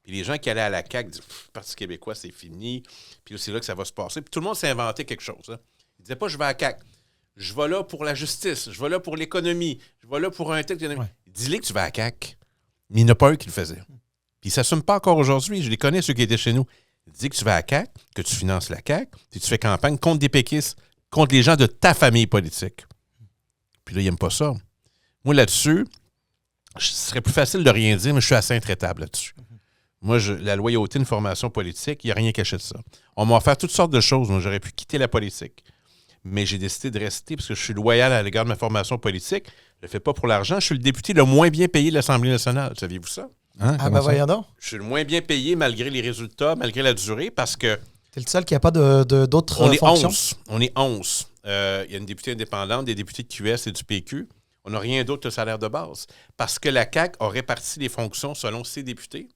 Puis les gens qui allaient à la CAQ disaient « Parti québécois, c'est fini. » Puis c'est là que ça va se passer. Puis tout le monde s'est inventé quelque chose. Hein. Ils ne disaient pas « je vais à la CAQ ». Je vais là pour la justice, je vais là pour l'économie, je vais là pour un texte. Ouais. Dis-les que tu vas à la CAQ. Mais il n'y en a pas un qui le faisait. Puis ils ne s'assument pas encore aujourd'hui. Je les connais, ceux qui étaient chez nous. Dis que tu vas à la CAQ, que tu finances la CAQ, puis tu fais campagne contre des péquistes, contre les gens de ta famille politique. Puis là, ils n'aiment pas ça. Moi, là-dessus, ce serait plus facile de rien dire, mais je suis assez intraitable là-dessus. Moi, la loyauté, une formation politique, il n'y a rien caché de ça. On m'a offert toutes sortes de choses. Moi, j'aurais pu quitter la politique. Mais j'ai décidé de rester parce que je suis loyal à l'égard de ma formation politique. Je ne le fais pas pour l'argent. Je suis le député le moins bien payé de l'Assemblée nationale. Saviez-vous ça? Voyons donc. Je suis le moins bien payé malgré les résultats, malgré la durée, parce que... T'es le seul qui n'a pas d'autres fonctions? On est 11. Il y a une députée indépendante, des députés de QS et du PQ. On n'a rien d'autre que le salaire de base. Parce que la CAQ a réparti les fonctions selon ses députés.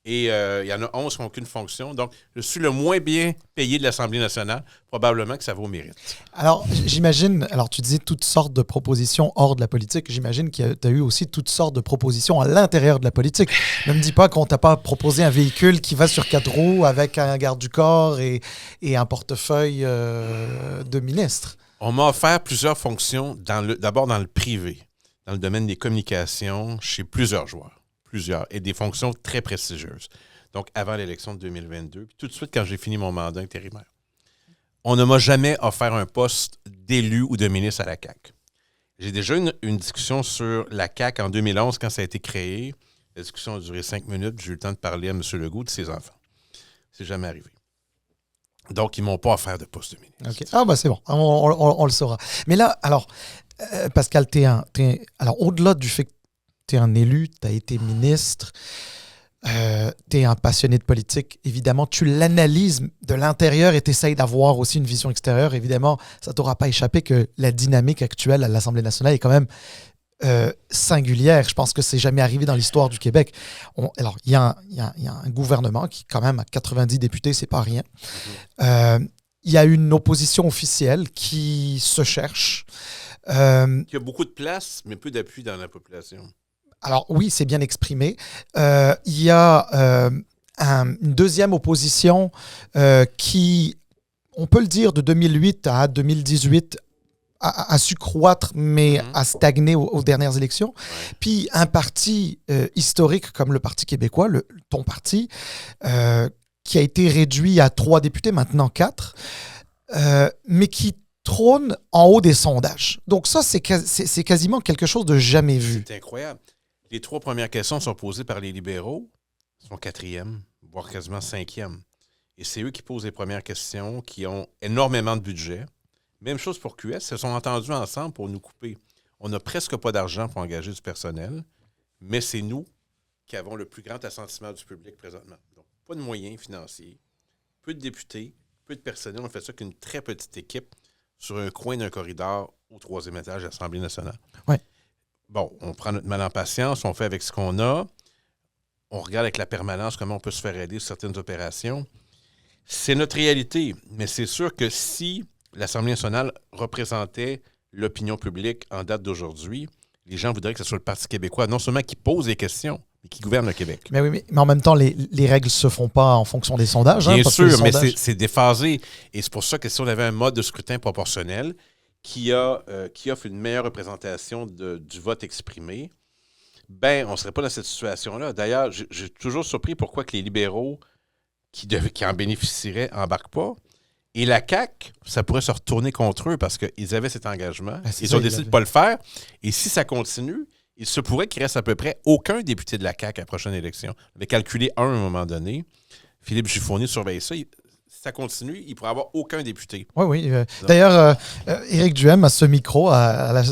Et il y en a 11 qui n'ont aucune fonction. Donc, je suis le moins bien payé de l'Assemblée nationale. Probablement que ça vaut mérite. Alors, j'imagine, tu disais toutes sortes de propositions hors de la politique. J'imagine que tu as eu aussi toutes sortes de propositions à l'intérieur de la politique. Ne me dis pas qu'on t'a pas proposé un véhicule qui va sur 4 roues avec un garde du corps et un portefeuille de ministre. On m'a offert plusieurs fonctions, d'abord dans le privé, dans le domaine des communications, chez plusieurs joueurs. Et des fonctions très prestigieuses. Donc, avant l'élection de 2022, puis tout de suite, quand j'ai fini mon mandat intérimaire. On ne m'a jamais offert un poste d'élu ou de ministre à la CAQ. J'ai déjà eu une discussion sur la CAQ en 2011, quand ça a été créé. La discussion a duré 5 minutes, j'ai eu le temps de parler à M. Legault de ses enfants. C'est jamais arrivé. Donc, ils ne m'ont pas offert de poste de ministre. Okay. Ah, c'est bon, on le saura. Mais là, alors, Pascal, alors, au-delà du fait que tu es un élu, tu as été ministre, tu es un passionné de politique, évidemment, tu l'analyses de l'intérieur et tu essayes d'avoir aussi une vision extérieure. Évidemment, ça ne t'aura pas échappé que la dynamique actuelle à l'Assemblée nationale est quand même singulière. Je pense que c'est jamais arrivé dans l'histoire du Québec. Alors, il y a un gouvernement qui, quand même, a 90 députés, c'est pas rien. Il y a une opposition officielle qui se cherche. Il y a beaucoup de place, mais peu d'appui dans la population. Alors oui, c'est bien exprimé. Il y a une deuxième opposition qui, on peut le dire, de 2008 à 2018, a su croître, mais a stagné aux dernières élections. Ouais. Puis un parti historique comme le Parti québécois, ton parti, qui a été réduit à 3 députés, maintenant 4, mais qui trône en haut des sondages. Donc ça, c'est quasiment quelque chose de jamais vu. C'est incroyable. Les 3 premières questions sont posées par les libéraux, sont 4e, voire quasiment 5e. Et c'est eux qui posent les premières questions, qui ont énormément de budget. Même chose pour QS, ils se sont entendus ensemble pour nous couper. On n'a presque pas d'argent pour engager du personnel, mais c'est nous qui avons le plus grand assentiment du public présentement. Donc, pas de moyens financiers, peu de députés, peu de personnel. On fait ça qu'une très petite équipe sur un coin d'un corridor au 3e étage de l'Assemblée nationale. Oui. Bon, on prend notre mal en patience, on fait avec ce qu'on a, on regarde avec la permanence comment on peut se faire aider sur certaines opérations. C'est notre réalité, mais c'est sûr que si l'Assemblée nationale représentait l'opinion publique en date d'aujourd'hui, les gens voudraient que ce soit le Parti québécois, non seulement qui pose les questions, mais qui gouverne le Québec. Mais oui, mais en même temps, les règles ne se font pas en fonction des sondages. Bien sûr, mais sondages... c'est déphasé. Et c'est pour ça que si on avait un mode de scrutin proportionnel qui offre une meilleure représentation du vote exprimé, ben on ne serait pas dans cette situation-là. D'ailleurs, j'ai toujours surpris pourquoi que les libéraux qui en bénéficieraient n'embarquent pas. Et la CAQ, ça pourrait se retourner contre eux parce qu'ils avaient cet engagement. Ils ont décidé de ne pas le faire. Et si ça continue, il se pourrait qu'il reste à peu près aucun député de la CAQ à la prochaine élection. On avait calculé un à un moment donné. Philippe Giffonnier surveille ça. Si ça continue, il ne pourrait avoir aucun député. Oui. D'ailleurs, Éric Duhem, à ce micro,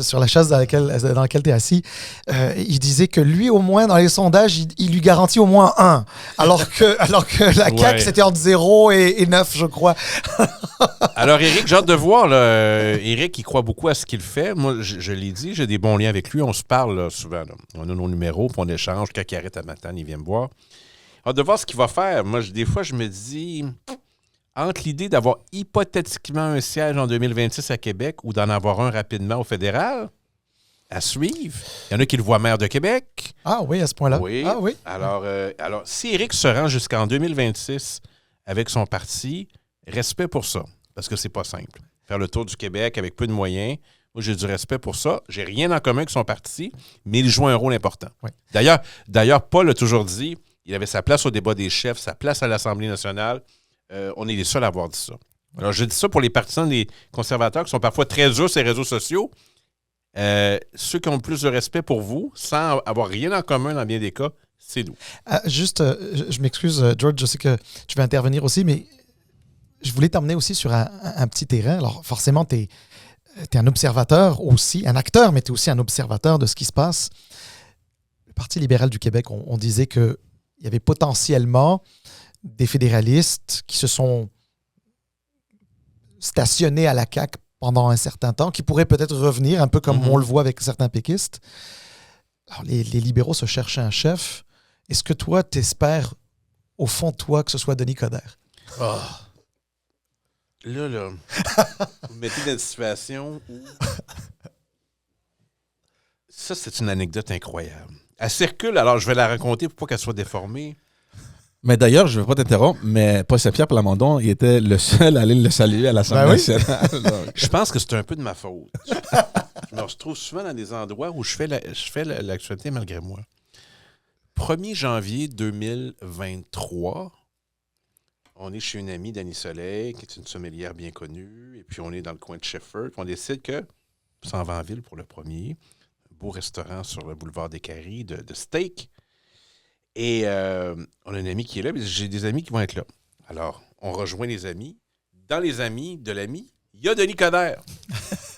sur la chaise dans laquelle tu es assis, il disait que lui, au moins, dans les sondages, il lui garantit au moins 1. Alors que la CAQ, c'était entre 0 et 9, je crois. Alors, Éric, j'ai hâte de voir. Éric, il croit beaucoup à ce qu'il fait. Moi, je l'ai dit, j'ai des bons liens avec lui. On se parle là, souvent. Là. On a nos numéros, puis on échange. Quand il arrête à Matane, il vient me voir. Hâte de voir ce qu'il va faire. Moi, des fois, je me dis... Entre l'idée d'avoir hypothétiquement un siège en 2026 à Québec ou d'en avoir un rapidement au fédéral, à suivre. Il y en a qui le voient maire de Québec. Ah oui, à ce point-là. Oui. Ah oui. Alors, si Éric se rend jusqu'en 2026 avec son parti, respect pour ça, parce que c'est pas simple. Faire le tour du Québec avec peu de moyens, moi, j'ai du respect pour ça. J'ai rien en commun avec son parti, mais il joue un rôle important. Oui. D'ailleurs, Paul a toujours dit, il avait sa place au débat des chefs, sa place à l'Assemblée nationale. On est les seuls à avoir dit ça. Alors, je dis ça pour les partisans des conservateurs qui sont parfois très durs sur les réseaux sociaux. Ceux qui ont le plus de respect pour vous, sans avoir rien en commun dans bien des cas, c'est nous. Je m'excuse, George, je sais que tu vas intervenir aussi, mais je voulais t'emmener aussi sur un petit terrain. Alors, forcément, tu es un observateur aussi, un acteur, mais tu es aussi un observateur de ce qui se passe. Le Parti libéral du Québec, on disait qu'il y avait potentiellement des fédéralistes qui se sont stationnés à la CAQ pendant un certain temps, qui pourraient peut-être revenir, un peu comme on le voit avec certains péquistes. Alors, les libéraux se cherchaient un chef. Est-ce que toi, t'espères, au fond de toi, que ce soit Denis Coderre? Oh. Là, vous me mettez dans une situation où... Ça, c'est une anecdote incroyable. Elle circule, alors je vais la raconter pour pas qu'elle soit déformée. Mais d'ailleurs, je ne veux pas t'interrompre, mais Paul Saint-Pierre Plamondon, il était le seul à aller le saluer à l'Assemblée nationale. Je pense que c'est un peu de ma faute. Je me retrouve souvent dans des endroits où je fais l'actualité malgré moi. 1er janvier 2023, on est chez une amie, Dany Soleil, qui est une sommelière bien connue, et puis on est dans le coin de Shefford, puis on décide que s'en va en ville pour le premier. Beau restaurant sur le boulevard des Caries de steak. Et on a une amie qui est là, mais j'ai des amis qui vont être là. Alors, on rejoint les amis. Dans les amis de l'ami, il y a Denis Coderre.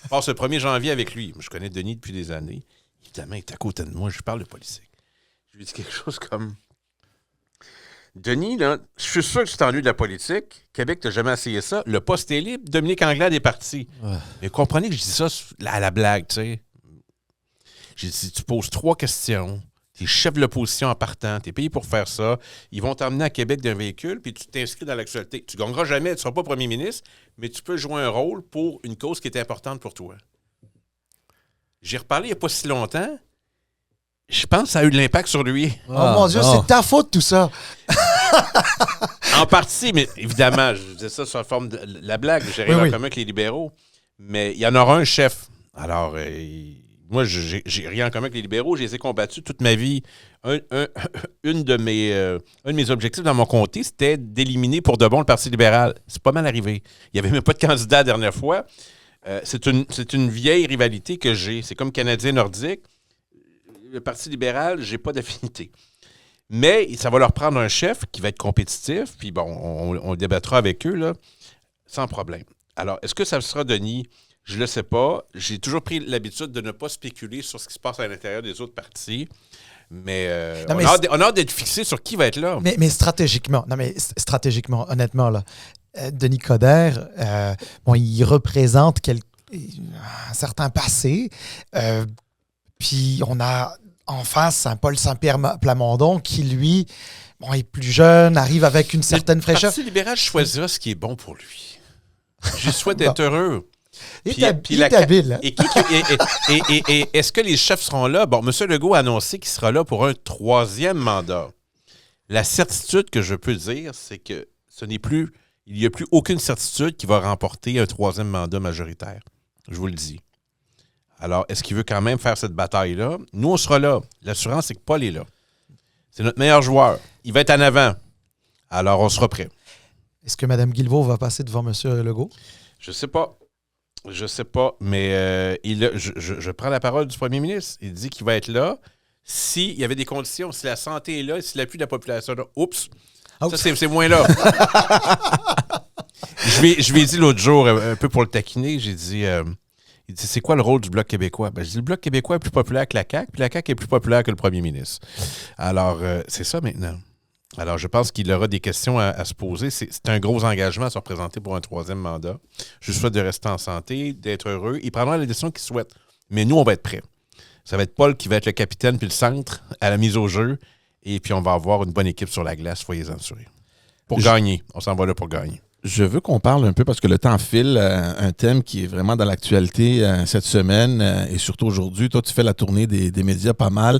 Je passe le 1er janvier avec lui. Je connais Denis depuis des années. Évidemment, il est à côté de moi. Je parle de politique. Je lui dis quelque chose comme... Denis, là, je suis sûr que tu t'ennuies de la politique. Québec, tu n'as jamais essayé ça. Le poste est libre. Dominique Anglade est parti. Ouais. Mais comprenez que je dis ça à la blague, tu sais. J'ai dit, tu poses 3 questions. Tu es chef de l'opposition en partant. Tu es payé pour faire ça. Ils vont t'emmener à Québec d'un véhicule, puis tu t'inscris dans l'actualité. Tu ne gagneras jamais, tu ne seras pas premier ministre, mais tu peux jouer un rôle pour une cause qui est importante pour toi. J'ai reparlé il n'y a pas si longtemps. Je pense que ça a eu de l'impact sur lui. Oh mon Dieu, c'est ta faute tout ça. En partie, mais évidemment, je disais ça sous la forme de la blague. J'ai rien en commun avec les libéraux. Mais il y en aura un chef. Alors, moi, j'ai rien en commun avec les libéraux. Je les ai combattus toute ma vie. Un de mes objectifs dans mon comté, c'était d'éliminer pour de bon le Parti libéral. C'est pas mal arrivé. Il n'y avait même pas de candidat la dernière fois. C'est une vieille rivalité que j'ai. C'est comme Canadien-Nordique. Le Parti libéral, j'ai pas d'affinité. Mais ça va leur prendre un chef qui va être compétitif, puis bon, on débattra avec eux, là, sans problème. Alors, est-ce que ça sera Denis? Je ne le sais pas. J'ai toujours pris l'habitude de ne pas spéculer sur ce qui se passe à l'intérieur des autres partis. Mais, on a hâte d'être fixé sur qui va être là. Mais stratégiquement, honnêtement, là, Denis Coderre, il représente un certain passé. Puis on a en face un Paul Saint-Pierre Plamondon qui, lui, est plus jeune, arrive avec une certaine fraîcheur. Le Parti libéral choisira ce qui est bon pour lui. Je souhaite être heureux. Il est habile. Et est-ce que les chefs seront là? Bon, M. Legault a annoncé qu'il sera là pour un 3e mandat. La certitude que je peux dire, c'est que il n'y a plus aucune certitude qu'il va remporter un 3e mandat majoritaire. Je vous le dis. Alors, est-ce qu'il veut quand même faire cette bataille-là? Nous, on sera là. L'assurance, c'est que Paul est là. C'est notre meilleur joueur. Il va être en avant. Alors, on sera prêt. Est-ce que Mme Guilbeault va passer devant M. Legault? Je sais pas, mais je prends la parole du premier ministre. Il dit qu'il va être là. S'il y avait des conditions, si la santé est là, si l'appui de la population est là, oups. Ça, c'est moins là. Je lui ai dit l'autre jour, un peu pour le taquiner, j'ai dit... il dit, c'est quoi le rôle du Bloc québécois? Je dis, le Bloc québécois est plus populaire que la CAQ, puis la CAQ est plus populaire que le premier ministre. Alors, c'est ça maintenant. Alors, je pense qu'il aura des questions à se poser. C'est un gros engagement à se représenter pour un 3e mandat. Je souhaite de rester en santé, d'être heureux. Il prendra la décision qu'il souhaite. Mais nous, on va être prêts. Ça va être Paul qui va être le capitaine puis le centre à la mise au jeu. Et puis, on va avoir une bonne équipe sur la glace, soyez-en assurés. Pour gagner. On s'en va là pour gagner. Je veux qu'on parle un peu, parce que le temps file, un thème qui est vraiment dans l'actualité cette semaine et surtout aujourd'hui. Toi, tu fais la tournée des médias pas mal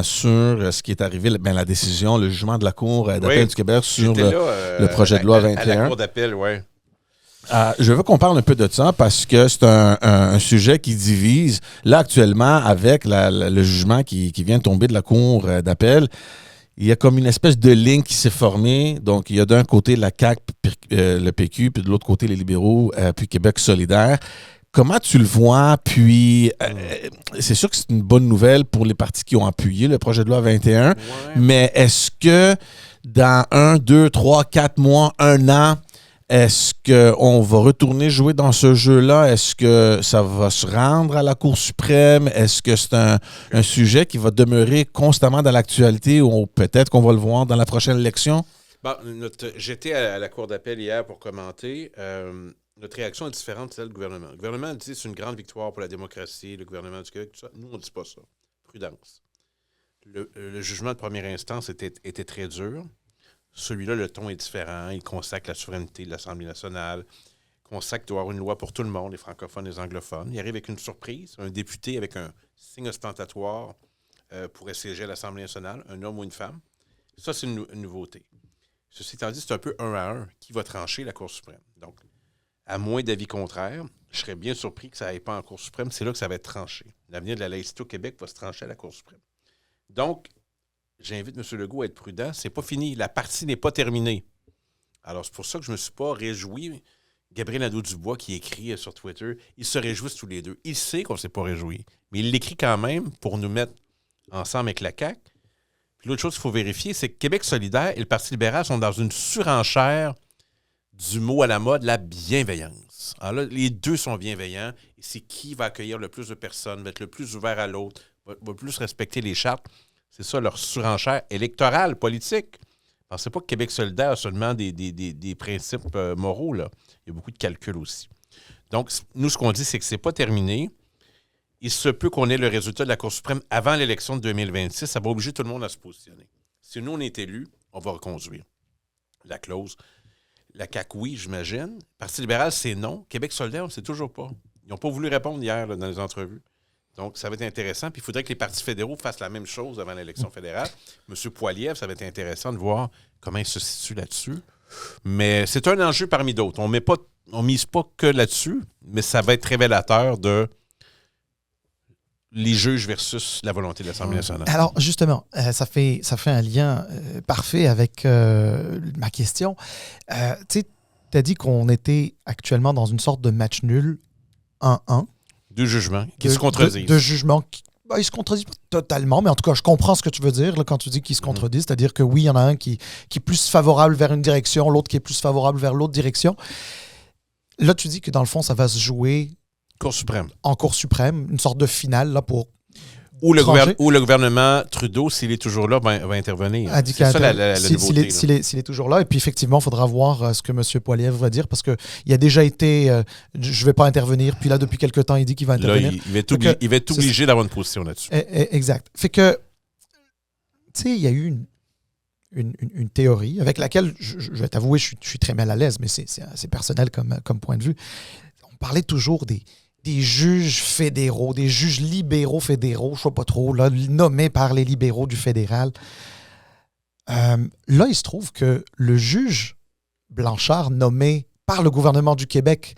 sur ce qui est arrivé, la décision, le jugement de la Cour d'appel du Québec sur le projet de loi 21. À la Cour d'appel, oui. Je veux qu'on parle un peu de ça parce que c'est un sujet qui divise. Là, actuellement, avec le jugement qui vient de tomber de la Cour d'appel, il y a comme une espèce de ligne qui s'est formée. Donc, il y a d'un côté la CAQ, le PQ, puis de l'autre côté les libéraux, puis Québec solidaire. Comment tu le vois? Puis, c'est sûr que c'est une bonne nouvelle pour les partis qui ont appuyé le projet de loi 21, mais est-ce que dans 1, 2, 3, 4 mois, 1 an, est-ce qu'on va retourner jouer dans ce jeu-là? Est-ce que ça va se rendre à la Cour suprême? Est-ce que c'est un sujet qui va demeurer constamment dans l'actualité ou peut-être qu'on va le voir dans la prochaine élection? Bon, j'étais à la Cour d'appel hier pour commenter. Notre réaction est différente de celle du gouvernement. Le gouvernement dit que c'est une grande victoire pour la démocratie, le gouvernement du Québec, tout ça. Nous, on ne dit pas ça. Prudence. Le jugement de première instance était très dur. Celui-là, le ton est différent. Il consacre la souveraineté de l'Assemblée nationale. Il consacre qu'il doit y avoir une loi pour tout le monde, les francophones et les anglophones. Il arrive avec une surprise. Un député avec un signe ostentatoire pourrait siéger à l'Assemblée nationale, un homme ou une femme. Ça, c'est une nouveauté. Ceci étant dit, c'est un peu 1-1 qui va trancher la Cour suprême. Donc, à moins d'avis contraire, je serais bien surpris que ça n'aille pas en Cour suprême. C'est là que ça va être tranché. L'avenir de la laïcité au Québec va se trancher à la Cour suprême. Donc, j'invite M. Legault à être prudent. C'est pas fini. La partie n'est pas terminée. Alors, c'est pour ça que je ne me suis pas réjoui. Gabriel Nadeau-Dubois, qui écrit sur Twitter, ils se réjouissent tous les deux. Il sait qu'on ne s'est pas réjoui, mais il l'écrit quand même pour nous mettre ensemble avec la CAQ. Puis l'autre chose qu'il faut vérifier, c'est que Québec solidaire et le Parti libéral sont dans une surenchère du mot à la mode, la bienveillance. Alors là, les deux sont bienveillants. Et c'est qui va accueillir le plus de personnes, va être le plus ouvert à l'autre, va plus respecter les chartes. C'est ça leur surenchère électorale, politique. Pensez pas que Québec solidaire a seulement des principes moraux, là. Il y a beaucoup de calculs aussi. Donc, nous, ce qu'on dit, c'est que c'est pas terminé. Il se peut qu'on ait le résultat de la Cour suprême avant l'élection de 2026. Ça va obliger tout le monde à se positionner. Si nous, on est élus, on va reconduire la clause. La CAQ, oui, j'imagine. Le Parti libéral, c'est non. Québec solidaire, on ne sait toujours pas. Ils n'ont pas voulu répondre hier là, dans les entrevues. Donc, ça va être intéressant. Puis, il faudrait que les partis fédéraux fassent la même chose avant l'élection fédérale. M. Poilievre, ça va être intéressant de voir comment il se situe là-dessus. Mais c'est un enjeu parmi d'autres. On ne mise pas que là-dessus, mais ça va être révélateur de les juges versus la volonté de l'Assemblée nationale. Alors, justement, ça fait un lien parfait avec ma question. Tu as dit qu'on était actuellement dans une sorte de match nul 1-1. Deux jugements qui se contredisent. Deux jugements qui ils se contredisent pas totalement, mais en tout cas, je comprends ce que tu veux dire là, quand tu dis qu'ils se contredisent. C'est-à-dire que oui, il y en a un qui est plus favorable vers une direction, l'autre qui est plus favorable vers l'autre direction. Là, tu dis que dans le fond, ça va se jouer Cour suprême. En Cour suprême, une sorte de finale là, pour Ou le gouvernement Trudeau, s'il est toujours là, va intervenir. C'est ça la nouveauté. S'il est toujours là. Et puis effectivement, il faudra voir ce que M. Poilievre va dire parce qu'il a déjà été je ne vais pas intervenir. Puis là, depuis quelque temps, il dit qu'il va intervenir. Là, il va être obligé d'avoir une position là-dessus. Exact. Fait que, tu sais, il y a eu une théorie avec laquelle, je vais t'avouer, je suis très mal à l'aise, mais c'est personnel comme point de vue. On parlait toujours des juges fédéraux, des juges libéraux fédéraux, je ne sais pas trop, là, nommés par les libéraux du fédéral. Là, il se trouve que le juge Blanchard, nommé par le gouvernement du Québec,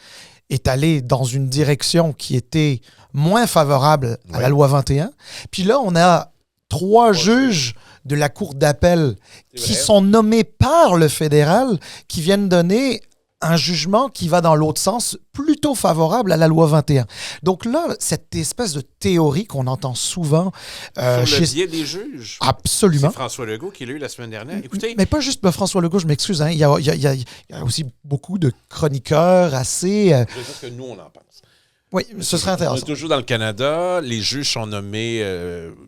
est allé dans une direction qui était moins favorable à la loi 21. Puis là, on a 3 juges de la Cour d'appel qui sont nommés par le fédéral, qui viennent donner un jugement qui va dans l'autre sens, plutôt favorable à la loi 21. Donc là, cette espèce de théorie qu'on entend souvent... Sur le biais des juges. Absolument. C'est François Legault qui l'a eu la semaine dernière. Écoutez... Mais pas juste François Legault, je m'excuse. Hein. Il y a aussi beaucoup de chroniqueurs assez... Je veux dire ce que nous, on en pense. Oui, ce serait intéressant. On est toujours dans le Canada. Les juges sont nommés,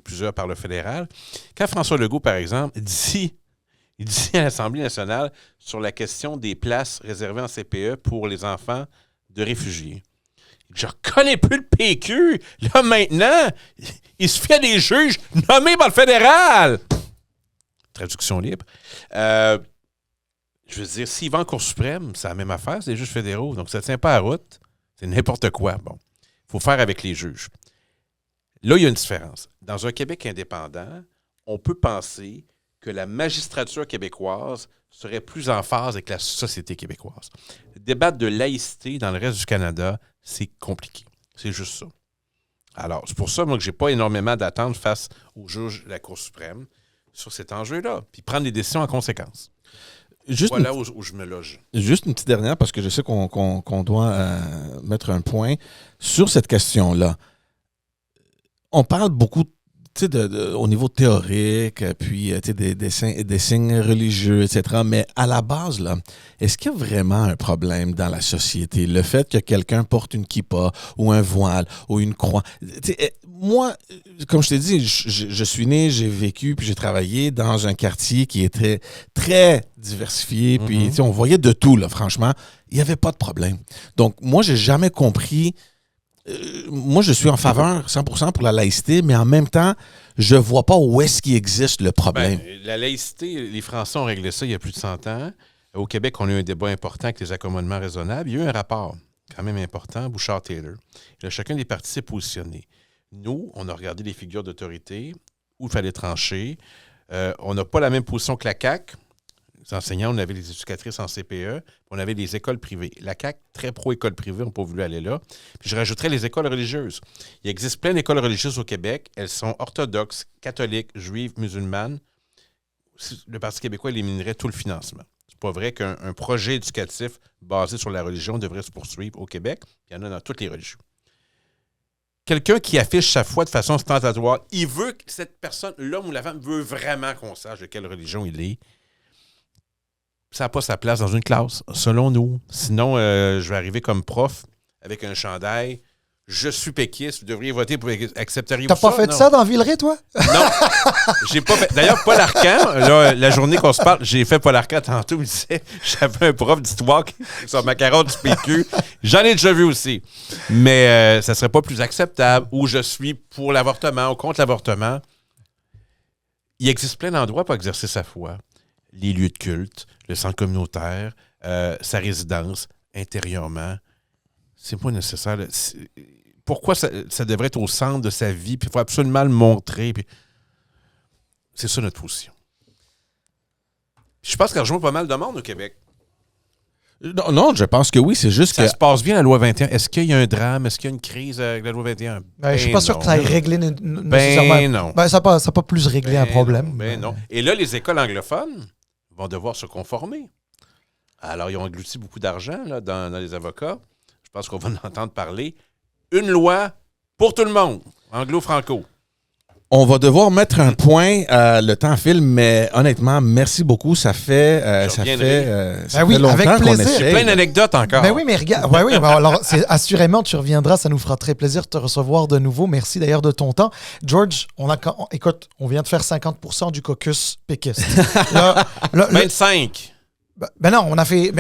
plusieurs par le fédéral. Quand François Legault, par exemple, dit à l'Assemblée nationale sur la question des places réservées en CPE pour les enfants de réfugiés. Je ne reconnais plus le PQ. Là, maintenant, il se fait des juges nommés par le fédéral. Traduction libre. Je veux dire, s'il va en Cour suprême, c'est la même affaire, c'est des juges fédéraux. Donc, ça ne tient pas à route. C'est n'importe quoi. Bon, il faut faire avec les juges. Là, il y a une différence. Dans un Québec indépendant, on peut penser que la magistrature québécoise serait plus en phase avec la société québécoise. Débattre de laïcité dans le reste du Canada, c'est compliqué. C'est juste ça. Alors, c'est pour ça, moi, que je n'ai pas énormément d'attentes face aux juges de la Cour suprême sur cet enjeu-là, puis prendre des décisions en conséquence. Voilà où je me loge. Juste une petite dernière, parce que je sais qu'on doit mettre un point sur cette question-là. On parle beaucoup au niveau théorique, puis des signes religieux, etc. Mais à la base, là, est-ce qu'il y a vraiment un problème dans la société? Le fait que quelqu'un porte une kippa ou un voile ou une croix. Moi, comme je t'ai dit, je suis né, j'ai vécu, puis j'ai travaillé dans un quartier qui était très diversifié. Puis on voyait de tout, là, franchement. Il n'y avait pas de problème. Donc, moi, j'ai jamais compris... moi, je suis en faveur 100% pour la laïcité, mais en même temps, je vois pas où est-ce qu'il existe le problème. La laïcité, les Français ont réglé ça il y a plus de 100 ans. Au Québec, on a eu un débat important avec les accommodements raisonnables. Il y a eu un rapport quand même important, Bouchard-Taylor. Là, chacun des partis s'est positionné. Nous, on a regardé les figures d'autorité, où il fallait trancher. On n'a pas la même position que la CAQ. Les enseignants, on avait les éducatrices en CPE, on avait les écoles privées. La CAQ, très pro-école privée, n'a pas voulu aller là. Puis je rajouterais les écoles religieuses. Il existe plein d'écoles religieuses au Québec. Elles sont orthodoxes, catholiques, juives, musulmanes. Le Parti québécois éliminerait tout le financement. C'est pas vrai qu'un projet éducatif basé sur la religion devrait se poursuivre au Québec. Il y en a dans toutes les religions. Quelqu'un qui affiche sa foi de façon ostentatoire, il veut que cette personne, l'homme ou la femme, veut vraiment qu'on sache de quelle religion il est. Ça n'a pas sa place dans une classe, selon nous. Sinon, je vais arriver comme prof avec un chandail. Je suis péquiste, vous devriez voter pour accepteriez-vous ça? T'as pas fait ça dans Villeray, toi? Non, j'ai pas fait. D'ailleurs, Paul Arcand, là, la journée qu'on se parle, j'ai fait Paul Arcand tantôt, il disait, j'avais un prof d'histoire sur ma carotte du PQ. J'en ai déjà vu aussi. Mais ça serait pas plus acceptable. Ou je suis pour l'avortement ou contre l'avortement. Il existe plein d'endroits pour exercer sa foi. Les lieux de culte, le centre communautaire, sa résidence, intérieurement. C'est pas nécessaire. Pourquoi ça devrait être au centre de sa vie? Puis il faut absolument le montrer. Puis c'est ça notre position. Je pense qu'elle rejoint pas mal de monde au Québec. Non, je pense que oui. C'est juste Ça que... se passe bien, la loi 21. Est-ce qu'il y a un drame? Est-ce qu'il y a une crise avec la loi 21? Je ne suis pas sûr que ça aille régler nécessairement. Ben non. Ça n'a pas plus réglé un problème. Non. Et là, les écoles anglophones vont devoir se conformer. Alors, ils ont englouti beaucoup d'argent là, dans les avocats. Je pense qu'on va en entendre parler. Une loi pour tout le monde, anglo-franco. On va devoir mettre un point. Le temps file, mais honnêtement, merci beaucoup. Ça fait longtemps avec qu'on plaisir. essaie. Plein d'anecdotes encore. Ben oui, mais regarde. Alors, assurément, tu reviendras. Ça nous fera très plaisir de te recevoir de nouveau. Merci d'ailleurs de ton temps. George, écoute, on vient de faire 50% du caucus péquiste. Là, 25. Ben non, on a fait.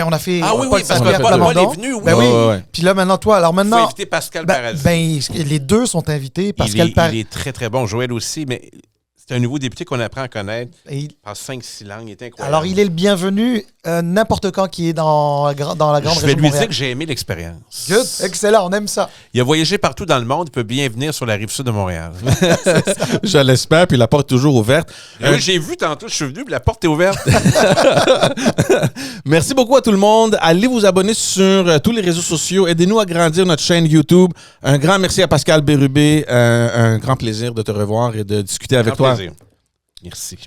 Ah oui, Paul parce que Saint-Pierre Paul Plamondon. est venu, oui. Ben oui. Ouais. Puis là, maintenant, toi. Alors Il faut maintenant. inviter Pascal Paradis. Les deux sont invités. Pascal il Paradis. est très, très bon. Joël aussi, mais c'est un nouveau député qu'on apprend à connaître. Il parle 5-6 langues. Il est incroyable. Alors, il est le bienvenu n'importe quand qui est dans la grande région de Montréal. Je vais lui dire que j'ai aimé l'expérience. Good. Excellent. On aime ça. Il a voyagé partout dans le monde. Il peut bien venir sur la rive sud de Montréal. Je l'espère, puis la porte est toujours ouverte. Oui, j'ai vu tantôt, je suis venu, puis la porte est ouverte. Merci beaucoup à tout le monde. Allez vous abonner sur tous les réseaux sociaux. Aidez-nous à grandir notre chaîne YouTube. Un grand merci à Pascal Bérubé. Un grand plaisir de te revoir et de discuter avec toi. Plaisir. Merci.